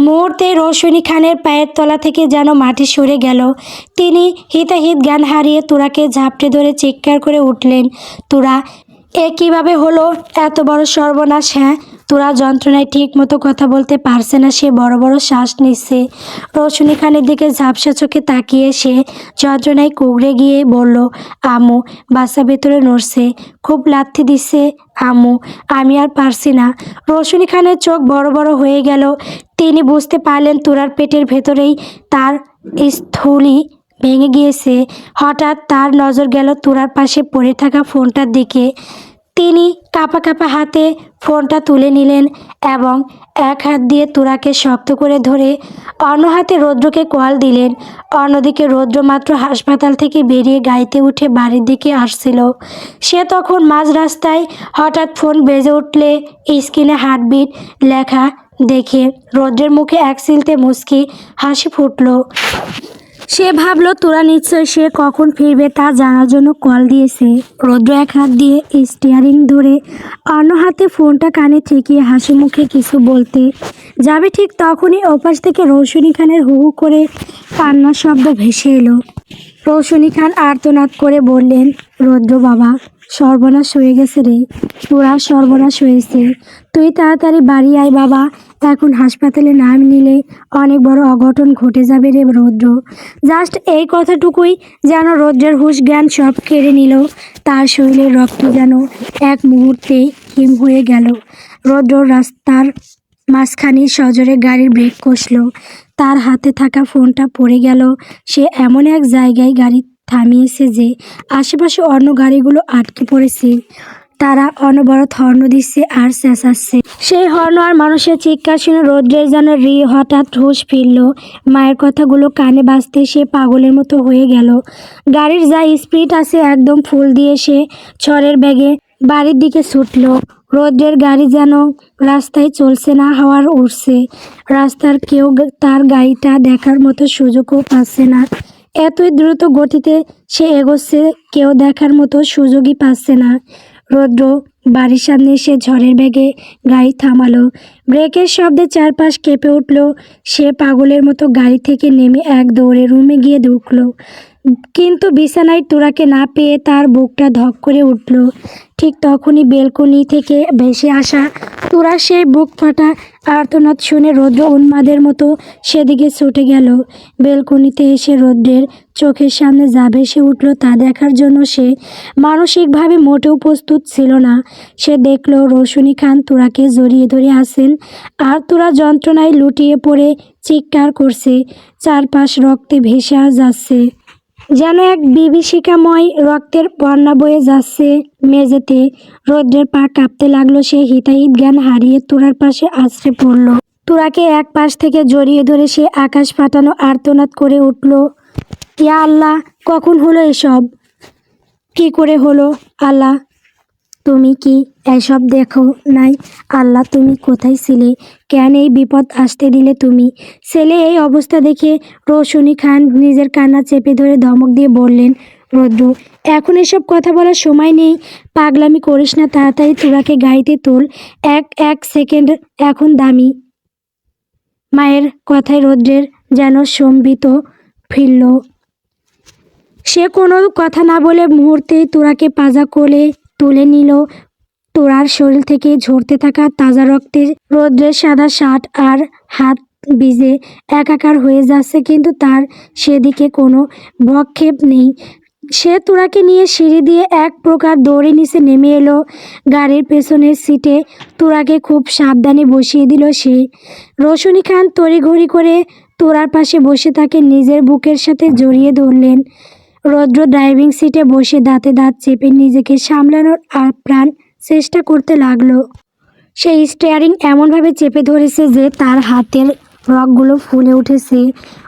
মুহূর্তে রৌশনী খানের পায়ের তলা থেকে যেন মাটি সরে গেল। তিনি হিতাহিত জ্ঞান হারিয়ে তুরাকে ঝাপটে ধরে চিৎকার করে উঠলেন, তুরা, এ কিভাবে হলো? এত বড় সর্বনাশ! হ্যাঁ, তোরা যন্ত্রণায় ঠিক মতো কথা বলতে পারছে না, সে বড় বড় শ্বাস নিচ্ছে। রৌশনী খানের দিকে ঝাপসা চোখে তাকিয়ে সে যন্ত্রণায় কুঁকড়ে গিয়ে বলল, আম্মু, বাচ্চা ভেতরে নড়ছে, খুব লাথি দিচ্ছে আম্মু, আমি আর পারছি না। রৌশনী খানের চোখ বড় বড় হয়ে গেল। তিনি বুঝতে পারলেন তোরার পেটের ভেতরেই তার স্থলি ভেঙে গিয়েছে। হঠাৎ তার নজর গেল তুরার পাশে পড়ে থাকা ফোনটার দিকে। তিনি কাঁপা কাঁপা হাতে ফোনটা তুলে নিলেন এবং এক হাত দিয়ে তুরাকে শক্ত করে ধরে অন্য হাতে রৌদ্রকে কল দিলেন। অন্যদিকে রৌদ্র মাত্র হাসপাতাল থেকে বেরিয়ে গাড়িতে উঠে বাড়ির দিকে আসছিল। সে তখন মাঝ রাস্তায় হঠাৎ ফোন বেজে উঠলে স্ক্রিনে হার্টবিট লেখা দেখে রৌদ্রের মুখে এক চিলতে মুচকি হাসি ফুটল। সে ভাবলো তোরা নিশ্চয় সে কখন ফিরবে তা জানার জন্য কল দিয়েছে। রৌদ্র এক হাত দিয়ে স্টিয়ারিং ধরে অন্য হাতে ফোনটা কানে ঠেকিয়ে হাসি মুখে কিছু বলতে যাবে, ঠিক তখনই ওপাশ থেকে রৌশনী খানের হু হু করে কান্নার শব্দ ভেসে এলো। রৌশনী খান আর্তনাদ করে বললেন, রৌদ্র বাবা, সর্বনাশ হয়ে গেছে রে, তোরা সর্বনাশ হয়েছে, তুই তাড়াতাড়ি বাড়ি আয় বাবা, এখন হাসপাতালে নাম নিলে অনেক বড় অঘটন ঘটে যাবে রে রৌদ্র। জাস্ট এই কথাটুকুই যেন রৌদ্রের হুঁশ জ্ঞান সব কেড়ে নিল। তার শরীরের রক্ত যেন এক মুহূর্তেই হিম হয়ে গেল। রৌদ্র রাস্তার মাঝখানে সজোরে গাড়ির ব্রেক কষল। তার হাতে থাকা ফোনটা পড়ে গেল। সে এমন এক জায়গায় গাড়ি থামিয়েছে যে আশেপাশে অন্য গাড়িগুলো আটকে পড়েছে। তারা অনবরত হর্ন দিচ্ছে আর চেঁচাচ্ছে। সেই হর্ন আর মানুষের চিৎকার শুনে রৌদ্রের যেন হঠাৎ হুঁশ ফিরল। মায়ের কথাগুলো কানে বাজতে সে পাগলের মতো হয়ে গেল। গাড়ির যা স্পিড আছে একদম ফুল দিয়ে সে ঝড়ের বেগে বাড়ির দিকে ছুটল। রৌদ্রের গাড়ি যেন রাস্তায় চলছে না, হাওয়ার উঠছে। রাস্তার কেউ তার গাড়িটা দেখার মতো সুযোগও পাচ্ছে না। এতই দ্রুত গতিতে সে এগোচ্ছে, কেউ দেখার মতো সুযোগই পাচ্ছে না। রৌদ্র বাড়ির সামনে এসে ঝড়ের বেগে গাড়ি থামালো। ব্রেকের শব্দে চারপাশ কেঁপে উঠল। সে পাগলের মতো গাড়ি থেকে নেমে এক দৌড়ে রুমে গিয়ে ঢুকলো। কিন্তু বিছানায় তোরাকে না পেয়ে তার বুকটা ধক করে উঠল। ঠিক তখনই বেলকনি থেকে ভেসে আসা তোরার সেই বুক ফাটা আর্তনাদ শুনে রৌদ্র উন্মাদের মতো সেদিকে ছুটে গেল। বেলকনিতে এসে রৌদ্রের চোখের সামনে যা ভেসে উঠল তা দেখার জন্য সে মানসিকভাবে মোটেও প্রস্তুত ছিল না। সে দেখল রৌশনী খান তোরাকে জড়িয়ে ধরে আছেন আর তোরা যন্ত্রণায় লুটিয়ে পড়ে চিৎকার করছে। চারপাশ রক্তে ভেসে যাচ্ছে, যেন এক বিভীষিকাময় রক্তের বন্যা বয়ে যাচ্ছে মেঝেতে। রৌদ্রের পা কাঁপতে লাগলো। সে হিতাহিত জ্ঞান হারিয়ে তোরার পাশে আছড়ে পড়ল। তোরাকে এক পাশ থেকে জড়িয়ে ধরে সে আকাশ ফাটানো আর্তনাদ করে উঠল, ইয়া আল্লাহ, কখন হলো এসব? কি করে হলো আল্লাহ? তুমি কি এসব দেখো নাই? আল্লাহ, তুমি কোথায় ছিলে? কেন এই বিপদ আসতে দিলে তুমি? ছেলে এই অবস্থা দেখে রৌশনী খান নিজের কান্না চেপে ধরে ধমক দিয়ে বললেন, রৌদ্র, এখন এসব কথা বলার সময় নেই, পাগলামি করিস না, তাড়াতাড়ি তোরাকে গাড়িতে তোল, এক সেকেন্ড এখন দামি। মায়ের কথায় রৌদ্রের যেন সম্বিত ফিরল। সে কোনো কথা না বলে মুহূর্তেই তোরাকে পাজা কোলে তুলে নিল। তোরার শরীর থেকে ঝরতে থাকা তাজা রক্তের রৌদ্রের সাদা শার্ট আর হাত ভিজে একাকার হয়ে যাচ্ছে, কিন্তু তার সেদিকে কোনো ভ্রুক্ষেপ নেই। সে তোরাকে নিয়ে সিঁড়ি দিয়ে এক প্রকার দৌড়ে নিচে নেমে এলো। গাড়ির পেছনের সিটে তোরাকে খুব সাবধানে বসিয়ে দিল সে। রৌশনী খান তড়িঘড়ি করে তোরার পাশে বসে তাকে নিজের বুকের সাথে জড়িয়ে ধরলেন। রৌদ্র ড্রাইভিং সিটে বসে দাঁতে দাঁত চেপে নিজেকে সামলানোর আপ্রাণ চেষ্টা করতে লাগলো। সে স্টিয়ারিং এমনভাবে চেপে ধরেছে যে তার হাতের রগগুলো ফুলে উঠেছে।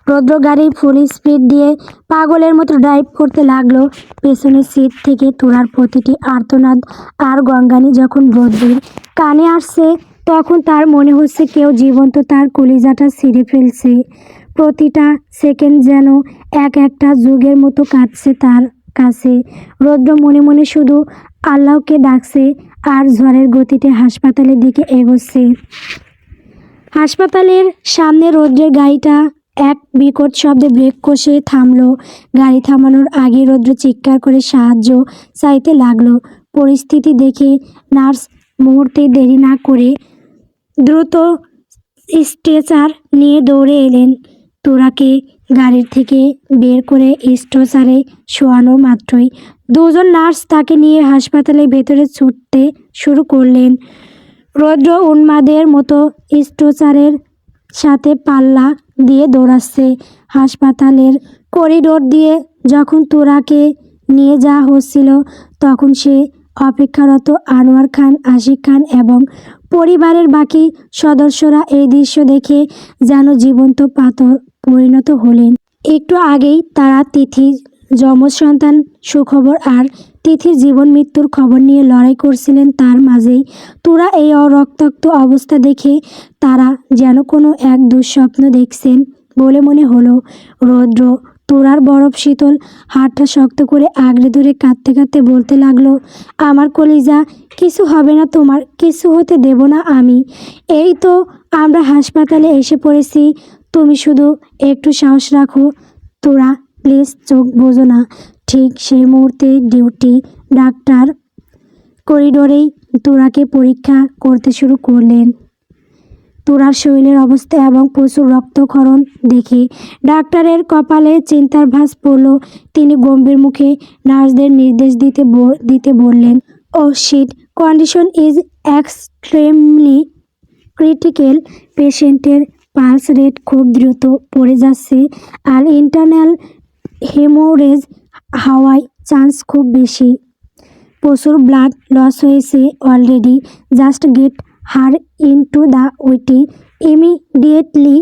রৌদ্র গাড়ি ফুল স্পিড দিয়ে পাগলের মতো ড্রাইভ করতে লাগলো। পেছনের সিট থেকে তোরার প্রতিটি আর্তনাদ আর গঙ্গানি যখন রৌদ্রের কানে আসছে তখন তার মনে হচ্ছে কেউ জীবন্ত তার কলিজাটা ছিঁড়ে ফেলছে। প্রতিটা সেকেন্ড যেন এক একটা যুগের মতো কাটছে তার কাছে। রৌদ্র মনে মনে শুধু আল্লাহকে ডাকছে আর ঝড়ের গতিতে হাসপাতালের দিকে এগোচ্ছে। হাসপাতালের সামনে রৌদ্রের গাড়িটা এক বিকট শব্দে ব্রেক কষে থামলো। গাড়ি থামানোর আগে রৌদ্র চিৎকার করে সাহায্য চাইতে লাগলো। পরিস্থিতি দেখে নার্স মুহূর্তে দেরি না করে দ্রুত স্ট্রেচার নিয়ে দৌড়ে এলেন। তোরাকে গাড়ির থেকে বের করে স্ট্রেচারে শোয়ানো মাত্রই দুজন নার্স তাকে নিয়ে হাসপাতালের ভেতরে ছুটতে শুরু করলেন। রৌদ্র উন্মাদের মতো স্ট্রেচারের সাথে পাল্লা দিয়ে দৌড়াচ্ছে। হাসপাতালের করিডোর দিয়ে যখন তোরাকে নিয়ে যাওয়া হচ্ছিল তখন সে অপেক্ষারত আনোয়ার খান, আশিক খান এবং পরিবারের বাকি সদস্যরা এই দৃশ্য দেখে যেন জীবন্ত পাথর পরিণত হলেন। একটু আগেই তারা তিথির যমজ সন্তান সুখবর আর তিথির জীবন মৃত্যুর খবর নিয়ে লড়াই করছিলেন। তার মাঝেই তোরা এই রক্তাক্ত অবস্থা দেখে তারা যেন কোনো এক দুঃস্বপ্ন দেখছেন বলে মনে হলো। রৌদ্র তোরার বরফ শীতল হাতটা শক্ত করে আঁকড়ে ধরে কাঁদতে কাঁদতে বলতে লাগলো, আমার কলিজা, কিছু হবে না তোমার, কিছু হতে দেব না আমি। এই তো আমরা হাসপাতালে এসে পড়েছি, তুমি শুধু একটু সাহস রাখো। তোরা প্লিজ চোখ বোঝো না। ঠিক সেই মুহূর্তে ডিউটি ডাক্তার করিডোরেই তোরাকে পরীক্ষা করতে শুরু করলেন। তোরার শরীরের অবস্থা এবং প্রচুর রক্তক্ষরণ দেখে ডাক্তারের কপালে চিন্তার ভাঁজ পড়ল। তিনি গম্ভীর মুখে নার্সদের নির্দেশ দিতে বললেন, oh shit, condition is extremely critical. পেশেন্টের পালস রেট খুব দ্রুত পড়ে যাচ্ছে আর ইন্টারনাল হেমোরেজ হওয়ার চান্স খুব বেশি। প্রচুর ব্লাড লস হয়েছে already. Just get her into the OT immediately.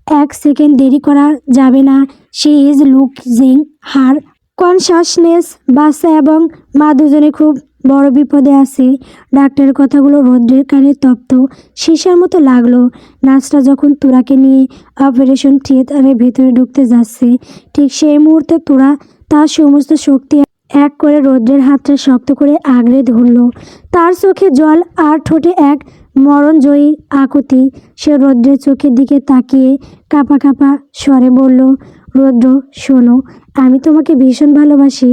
1 second দেরি করা যাবে না। She is losing her consciousness. বাচ্চা এবং মা দুজনে খুব বড় বিপদে আছে। ডাক্তারের কথাগুলো রৌদ্রের কানে তপ্ত সীসার মতো লাগলো। নার্সরা যখন তোরাকে নিয়ে অপারেশন থিয়েটারের ভেতরে ঢুকতে যাচ্ছে ঠিক সেই মুহূর্তে তোরা তার সমস্ত শক্তি এক করে রৌদ্রের হাতটা শক্ত করে আঁকড়ে ধরল। তার চোখে জল আর ঠোঁটে এক মরণজয়ী আকুতি। সে রৌদ্রের চোখের দিকে তাকিয়ে কাঁপা কাঁপা স্বরে বলল, রৌদ্র শোনো, আমি তোমাকে ভীষণ ভালোবাসি।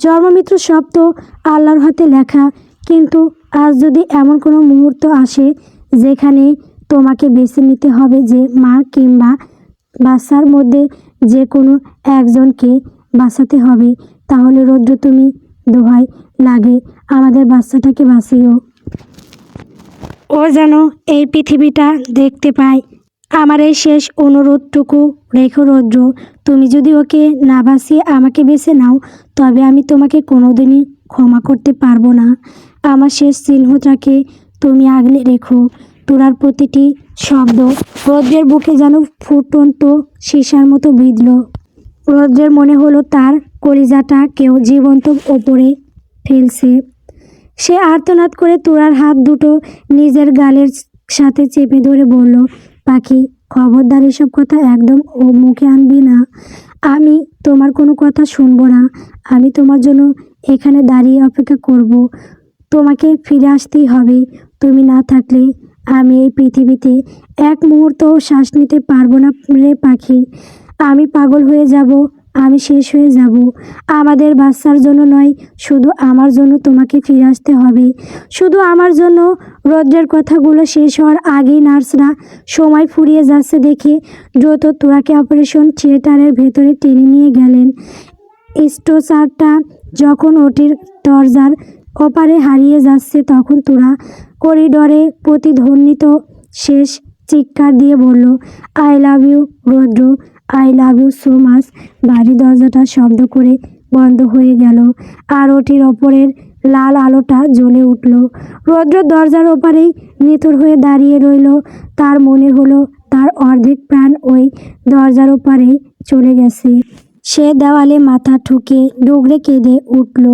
জন্মমৃত্যু সব তো আল্লাহর হাতে লেখা, কিন্তু আজ যদি এমন কোনো মুহূর্ত আসে যেখানে তোমাকে বেছে নিতে হবে যে মা কিংবা বাচ্চার মধ্যে যে কোনো একজনকে বাঁচাতে হবে, তাহলে রৌদ্র তুমি দোহাই লাগে আমাদের বাচ্চাটাকে বাঁচিও। ও যেন এই পৃথিবীটা দেখতে পায়। আমার এই শেষ অনুরোধটুকু রেখো রৌদ্র। তুমি যদি ওকে না বাঁচিয়ে আমাকে বেছে নাও তবে আমি তোমাকে কোনোদিনই ক্ষমা করতে পারবো না। আমার শেষ চিহ্নটাকে তুমি আগলে রেখো। তোরার প্রতিটি শব্দ রৌদ্রের বুকে যেন ফুটন্ত সীসার মতো বিঁধল। রৌদ্রের মনে হলো তার কলিজাটা কেউ জীবন্ত ওপরে ফেলছে। সে আর্তনাদ করে তোরার হাত দুটো নিজের গালের সাথে চেপে ধরে বলল, পাখি, খবরদার এসব কথা একদম ও মুখে আনবি না। আমি তোমার কোনো কথা শুনবো না। আমি তোমার জন্য এখানে দাঁড়িয়ে অপেক্ষা করব। তোমাকে ফিরে আসতেই হবে। তুমি না থাকলে আমি এই পৃথিবীতে এক মুহূর্তও শ্বাস নিতে পারবো না রে পাখি। আমি পাগল হয়ে যাব, আমি শেষ হয়ে যাব। আমাদের বাচ্চার জন্য নয়, শুধু আমার জন্য তোমাকে ফিরে আসতে হবে, শুধু আমার জন্য। রৌদ্রের কথাগুলো শেষ হওয়ার আগেই নার্সরা সময় ফুরিয়ে যাচ্ছে দেখে দ্রুত তোরাকে অপারেশন থিয়েটারের ভেতরে টেনে নিয়ে গেলেন। স্ট্রেচারটা যখন ওটির দরজার ওপারে হারিয়ে যাচ্ছে তখন তোরা করিডোরে প্রতিধ্বনিত শেষ চিৎকার দিয়ে বলল, I love you Roudra, I love you so much. বাড়ি দরজাটা শব্দ করে বন্ধ হয়ে গেল আর ওটির ওপরের লাল আলোটা জ্বলে উঠল। রৌদ্র দরজার ওপারেই নিথর হয়ে দাঁড়িয়ে রইল। তার মনে হলো তার অর্ধেক প্রাণ ওই দরজার ওপারেই চলে গেছে। সে দেওয়ালে মাথা ঠুকে ডুগরে কেঁদে উঠল।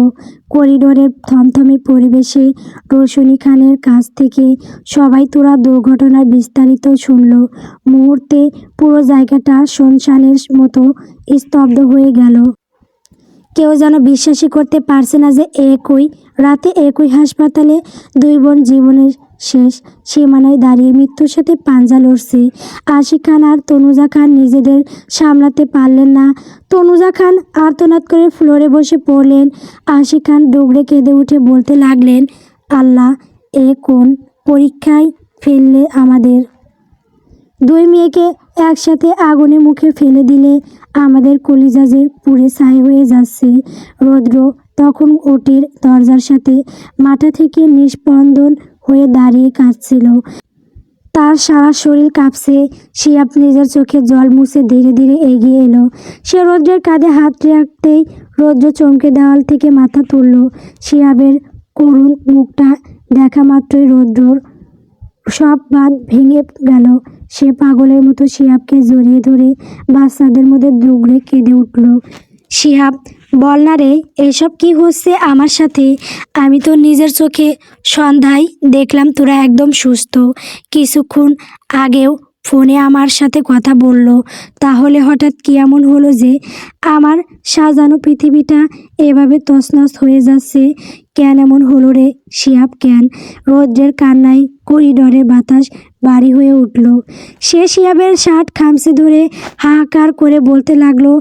করিডোরের থমথমে পরিবেশে রোশনি খানের কাছ থেকে সবাই তোরা দুর্ঘটনার বিস্তারিত শুনল। মুহূর্তে পুরো জায়গাটা শুনশানের মতো স্তব্ধ হয়ে গেল। কেউ যেন বিশ্বাসই করতে পারছে না যে একই রাতে একই হাসপাতালে দুই বোন জীবনের শেষ সীমানায় দাঁড়িয়ে মৃত্যুর সাথে পাঞ্জা লড়ছে। আশিক খান আর তনুজা খান নিজেদের সামলাতে পারলেন না। তনুজা খান আর্তনাদ করে ফ্লোরে বসে পড়লেন। আশিক খান ডুগরে কেঁদে উঠে বলতে লাগলেন, আল্লাহ, এ কোন পরীক্ষায় ফেললে আমাদের? দুই মেয়েকে একসাথে আগুনে মুখে ফেলে দিলে আমাদের কলিজা যে পুড়ে ছাই হয়ে যাচ্ছে। রৌদ্র তখন ওটির দরজার সাথে মাথা থেকে নিস্পন্দন হয়ে দাঁড়িয়ে কাঁদছিল। তার সারা শরীর কাঁপছে। শিহাব নিজের চোখে জল মুছে ধীরে ধীরে এগিয়ে এলো। সে রৌদ্রের কাঁধে হাত রাখতেই রৌদ্র চমকে দেওয়াল থেকে মাথা তুলল। শিহাবের করুণ মুখটা দেখা মাত্রই রৌদ্রর সব বাঁধ ভেঙে গেল। সে পাগলের মতো শিহাবকে জড়িয়ে ধরে বাচ্চাদের মধ্যে দুগড়ে কেঁদে উঠল। শিহাব, বল না রে, এসব কি হচ্ছে আমার সাথে? আমি তো নিজের চোখে সন্ধ্যায় দেখলাম তোরা একদম সুস্থ। কিছুক্ষণ আগেও ফোনে আমার সাথে কথা বললো। তাহলে হঠাৎ কি এমন হলো যে আমার সাজানো পৃথিবীটা এভাবে তছনছ হয়ে যাচ্ছে? কেন এমন হলো রে শিহাব, কেন? রৌদ্রের কান্নায় করিডোরে বাতাস ভারী হয়ে উঠল। সে শিহাবের শার্ট খামচে ধরে হাহাকার করে বলতে লাগলো,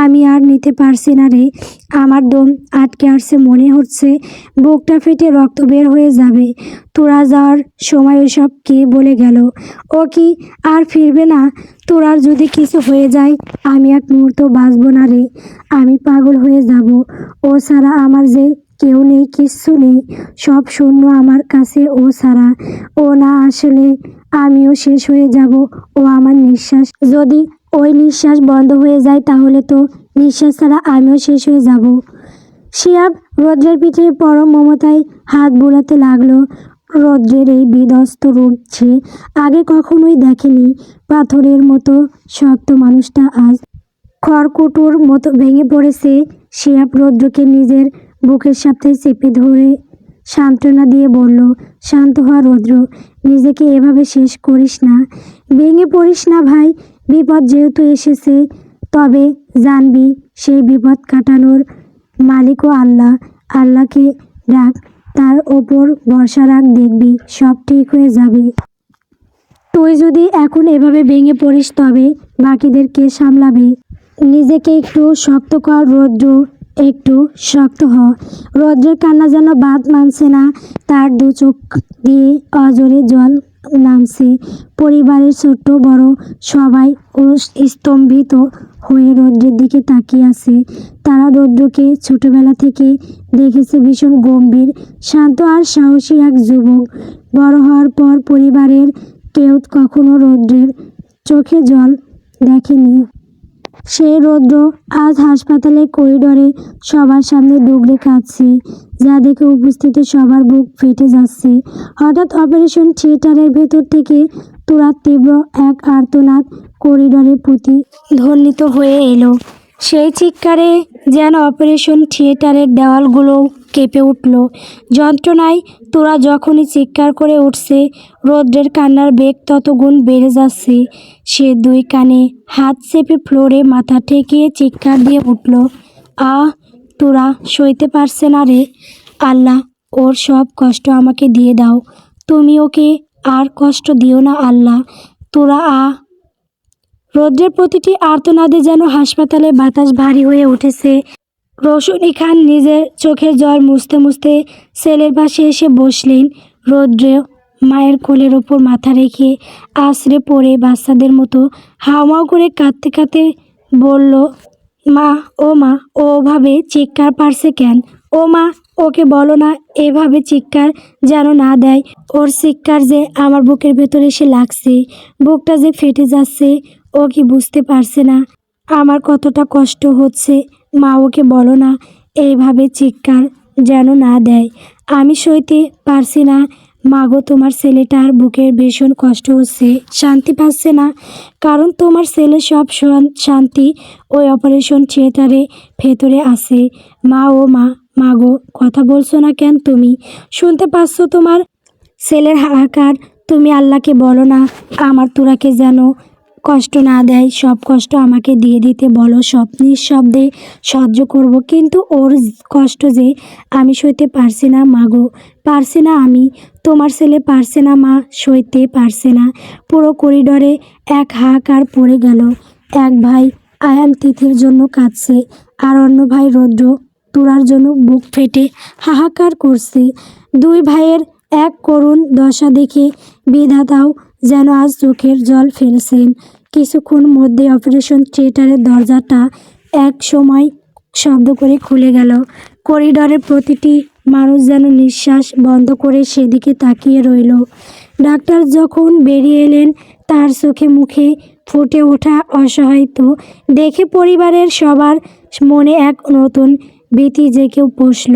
আমি আর নিতে পারছি না রে। আমার দম আটকে আসছে, মনে হচ্ছে বুকটা ফেটে রক্ত বের হয়ে যাবে। তোরা যাওয়ার সময় ওসব কে বলে গেল? ও কি আর ফিরবে না? তোরার যদি কিছু হয়ে যায় আমি এক মুহূর্ত বাঁচব না রে। আমি পাগল হয়ে যাব। ও ছাড়া আমার যে কেউ নেই, কিচ্ছু নেই, সব শূন্য আমার কাছে ও ছাড়া। ও না আসলে আমিও শেষ হয়ে যাব। ও আমার নিঃশ্বাস, যদি ওই নিঃশ্বাস বন্ধ হয়ে যায় তাহলে তো নিঃশ্বাস ছাড়া আমিও শেষ হয়ে যাব। শিহাব রৌদ্রের পিঠে পরম মমতায় হাত বুলাতে লাগলো। রৌদ্রের এই বিধ্বস্ত রূপ সে আগে কখনোই দেখেনি। পাথরের মতো শক্ত মানুষটা আজ খড়কুটোর মতো ভেঙে পড়েছে। শিহাব রৌদ্রকে নিজের বুকের সাথে চেপে ধরে সান্ত্বনা দিয়ে বলল, শান্ত হ রৌদ্র, নিজেকে এভাবে শেষ করিস না, ভেঙে পড়িস না ভাই। বিপদ যেহেতু এসেছে, তবে জানবি সেই বিপদ কাটানোর মালিকও আল্লাহ। আল্লাহকে ডাক, তার ওপর ভরসা রাখ, দেখবি সব ঠিক হয়ে যাবে। তুই যদি এখন এভাবে ভেঙে পড়িস তবে বাকিদের কে সামলাবে? নিজেকে একটু শক্ত কর রৌদ্র, একটু শক্ত হ। রৌদ্রের কান্না যেন বাদ মানছে না। তার দু চোখ দিয়ে অজরে জল নামছে। পরিবারের ছোট বড় সবাই স্তম্ভিত হয়ে রৌদ্রের দিকে তাকিয়ে আছে। তারা রৌদ্রকে ছোটবেলা থেকে দেখেছে ভীষণ গম্ভীর, শান্ত আর সাহসী এক যুবক। বড় হওয়ার পর পরিবারের কেউ কখনো রৌদ্রের চোখে জল দেখেনি। সেই রৌদ্র আজ হাসপাতালের করিডোরে সবার সামনে ডুগরে কাঁদছে, যা দেখে উপস্থিত সবার বুক ফেটে যাচ্ছে। হঠাৎ অপারেশন থিয়েটারের ভেতর থেকে তুরার তীব্র এক আর্তনাদ করিডোরে প্রতিধ্বনিত হয়ে এলো। সেই চিৎকারে যেন অপারেশন থিয়েটারের দেওয়ালগুলো কেঁপে উঠল। যন্ত্রণায় তোরা যখনই চিৎকার করে উঠছে, রৌদ্রের কান্নার বেগ তত গুণ বেড়ে যাচ্ছে। সে দুই কানে হাত চেপে ফ্লোরে মাথা ঠেকিয়ে চিৎকার দিয়ে উঠল, তোরা সইতে পারছে না রে। আল্লাহ, ওর সব কষ্ট আমাকে দিয়ে দাও। তুমি ওকে আর কষ্ট দিও না আল্লাহ। তোরা রৌদ্রের প্রতিটি আর্তনাদে যেন হাসপাতালে বাতাস ভারী হয়ে উঠেছে। রৌশনী খান নিজের চোখের জল মুছতে মুছতে ছেলের পাশে এসে বসলেন। রৌদ্র মায়ের কোলের ওপর মাথা রেখে আছড়ে পড়ে বাচ্চাদের মতো হাওমাও করে কাঁদতে কাঁদতে বলল, মা, ও মা, ও ওভাবে চিৎকার পারছে কেন? ও মা, ওকে বলো না এভাবে চিৎকার যেন না দেয়। ওর চিৎকার যে আমার বুকের ভেতরে এসে লাগছে, বুকটা যে ফেটে যাচ্ছে। ও কি বুঝতে পারছে না আমার কতটা কষ্ট হচ্ছে? মা, ওকে বলো না এইভাবে চিৎকার যেন না দেয়। আমি সইতে পারছি না। মাগো, তোমার ছেলেটার বুকের ভীষণ কষ্ট হচ্ছে, শান্তি পাচ্ছে না। কারণ তোমার ছেলে সব শান্তি ওই অপারেশন থিয়েটারে ভেতরে আছে। মা, ও মা, মাগো, কথা বলছো না কেন? তুমি শুনতে পাচ্ছ তোমার ছেলের হাহাকার? তুমি আল্লাহকে বলো না আমার তোরাকে যেন কষ্ট না দেয় সব কষ্ট আমাকে দিয়ে দিতে বলো, সব নিঃশব্দে সহ্য করব, কিন্তু ওর কষ্ট যে আমি সইতে পারছি না মাগো, পারছি না আমি, তোমার ছেলে পারছে না মা, সইতে পারছে না। পুরো করিডোরে এক হাহাকার পড়ে গেল। এক ভাই আয়ান তিথির জন্য কাঁদছে, আর অন্য ভাই রৌদ্র তুরার জন্য বুক ফেটে হাহাকার করছে। দুই ভাইয়ের এক করুণ দশা দেখে বিধাতাও যেন আজ চোখের জল ফেলছেন। কিছুক্ষণ মধ্যে অপারেশন থিয়েটারের দরজাটা এক সময় শব্দ করে খুলে গেল। করিডোরের প্রতিটি মানুষ যেন নিঃশ্বাস বন্ধ করে সেদিকে তাকিয়ে রইল। ডাক্তার যখন বেরিয়ে এলেন তার চোখে মুখে ফুটে ওঠা অসহায়ত্ব দেখে পরিবারের সবার মনে এক নতুন ভীতি জেগে বসল।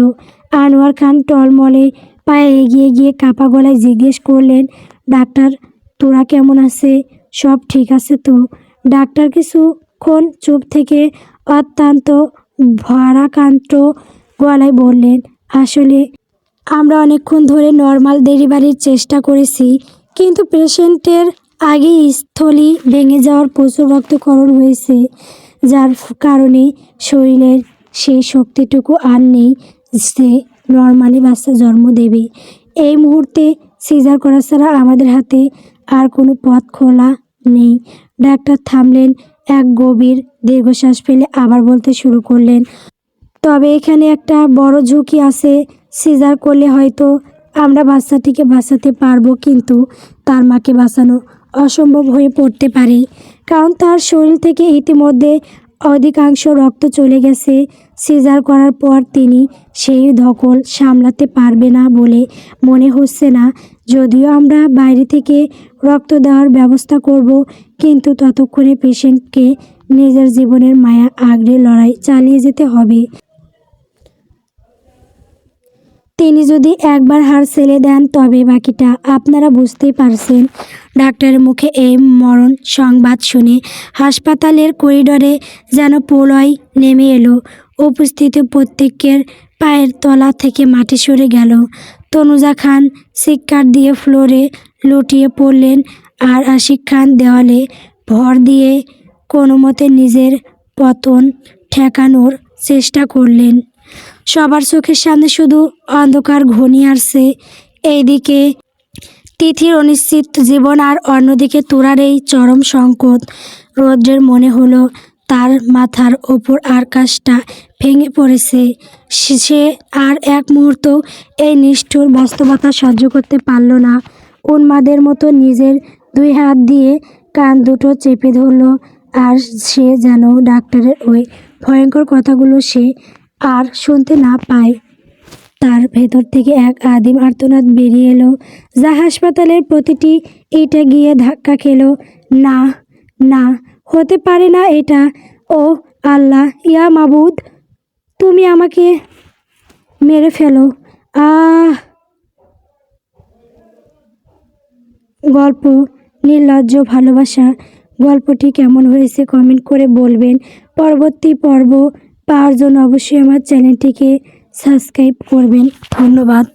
আনোয়ার খান টলমলে পায়ে এগিয়ে গিয়ে কাপা গলায় জিজ্ঞেস করলেন, ডাক্তার তোরা কেমন আছে? সব ঠিক আছে তো? ডাক্তার কিছুক্ষণ চুপ থেকে অত্যন্ত ভারাক্রান্ত গলায় বললেন, আসলে আমরা অনেকক্ষণ ধরে নর্মাল ডেলিভারির চেষ্টা করেছি, কিন্তু পেশেন্টের আগেই স্থলি ভেঙে যাওয়ার প্রচুর রক্তক্ষরণ হয়েছে, যার কারণে শরীরের সেই শক্তিটুকু আর নেই যে নর্মালি বাচ্চা জন্ম দেবে। এই মুহূর্তে সিজার করা ছাড়া আমাদের হাতে আর কোনো পথ খোলা নেই। ডাক্তার থামলেন, এক গভীর দীর্ঘশ্বাস ফেলে আবার বলতে শুরু করলেন, তবে এখানে একটা বড় ঝুঁকি আছে। সিজার করলে হয়তো আমরা বাচ্চাটিকে বাঁচাতে পারবো, কিন্তু তার মাকে বাঁচানো অসম্ভব হয়ে পড়তে পারে, কারণ তার শরীর থেকে ইতিমধ্যে অধিকাংশ রক্ত চলে গেছে। সিজার করার পর তিনি সেই ধকল সামলাতে পারবে না বলে মনে হচ্ছে না। যদিও আমরা বাইরে থেকে রক্ত দেওয়ার ব্যবস্থা করব, কিন্তু ততক্ষণে পেশেন্টকে নিজের জীবনের মায়া আগলে লড়াই চালিয়ে যেতে হবে। তিনি যদি একবার হার ছেড়ে দেন তবে বাকিটা আপনারা বুঝতেই পারছেন। ডাক্তারের মুখে এই মরণ সংবাদ শুনে হাসপাতালের করিডোরে যেন প্রলয় নেমে এলো। উপস্থিত প্রত্যেকের পায়ের তলা থেকে মাটি সরে গেল। তনুজা খান চিৎকার দিয়ে ফ্লোরে লুটিয়ে পড়লেন, আর আশিক খান দেওয়ালে ভর দিয়ে কোনো মতে নিজের পতন ঠেকানোর চেষ্টা করলেন। সবার চোখের সামনে শুধু অন্ধকার ঘনিয়ে আসছে। এইদিকে তিথির অনিশ্চিত জীবন, আর অন্যদিকে তুরার এই চরম সংকট। রৌদ্রের মনে হলো তার মাথার ওপর আকাশটা ভেঙে পড়েছে। সে আর এক মুহূর্ত এই নিষ্ঠুর বাস্তবতা সহ্য করতে পারল না। উন্মাদের মতো নিজের দুই হাত দিয়ে কান দুটো চেপে ধরল, আর সে যেন ডাক্তারের ওই ভয়ঙ্কর কথাগুলো সে আর শুনতে না পায়। তার ভেতর থেকে এক আদিম আর্তনাদ বেরিয়ে এলো, যা হাসপাতালের প্রতিটি ইটে গিয়ে ধাক্কা খেলো। না, না, হতে পারে না এটা। ও আল্লাহ, ইয়া মাবুদ, তুমি আমাকে মেরে ফেলো। গল্প নির্লজ্জ ভালোবাসা। গল্পটি কেমন হয়েছে কমেন্ট করে বলবেন। পরবর্তী পর্ব পাওয়ার জন্য অবশ্যই আমার চ্যানেলটিকে সাবস্ক্রাইব করবেন। ধন্যবাদ।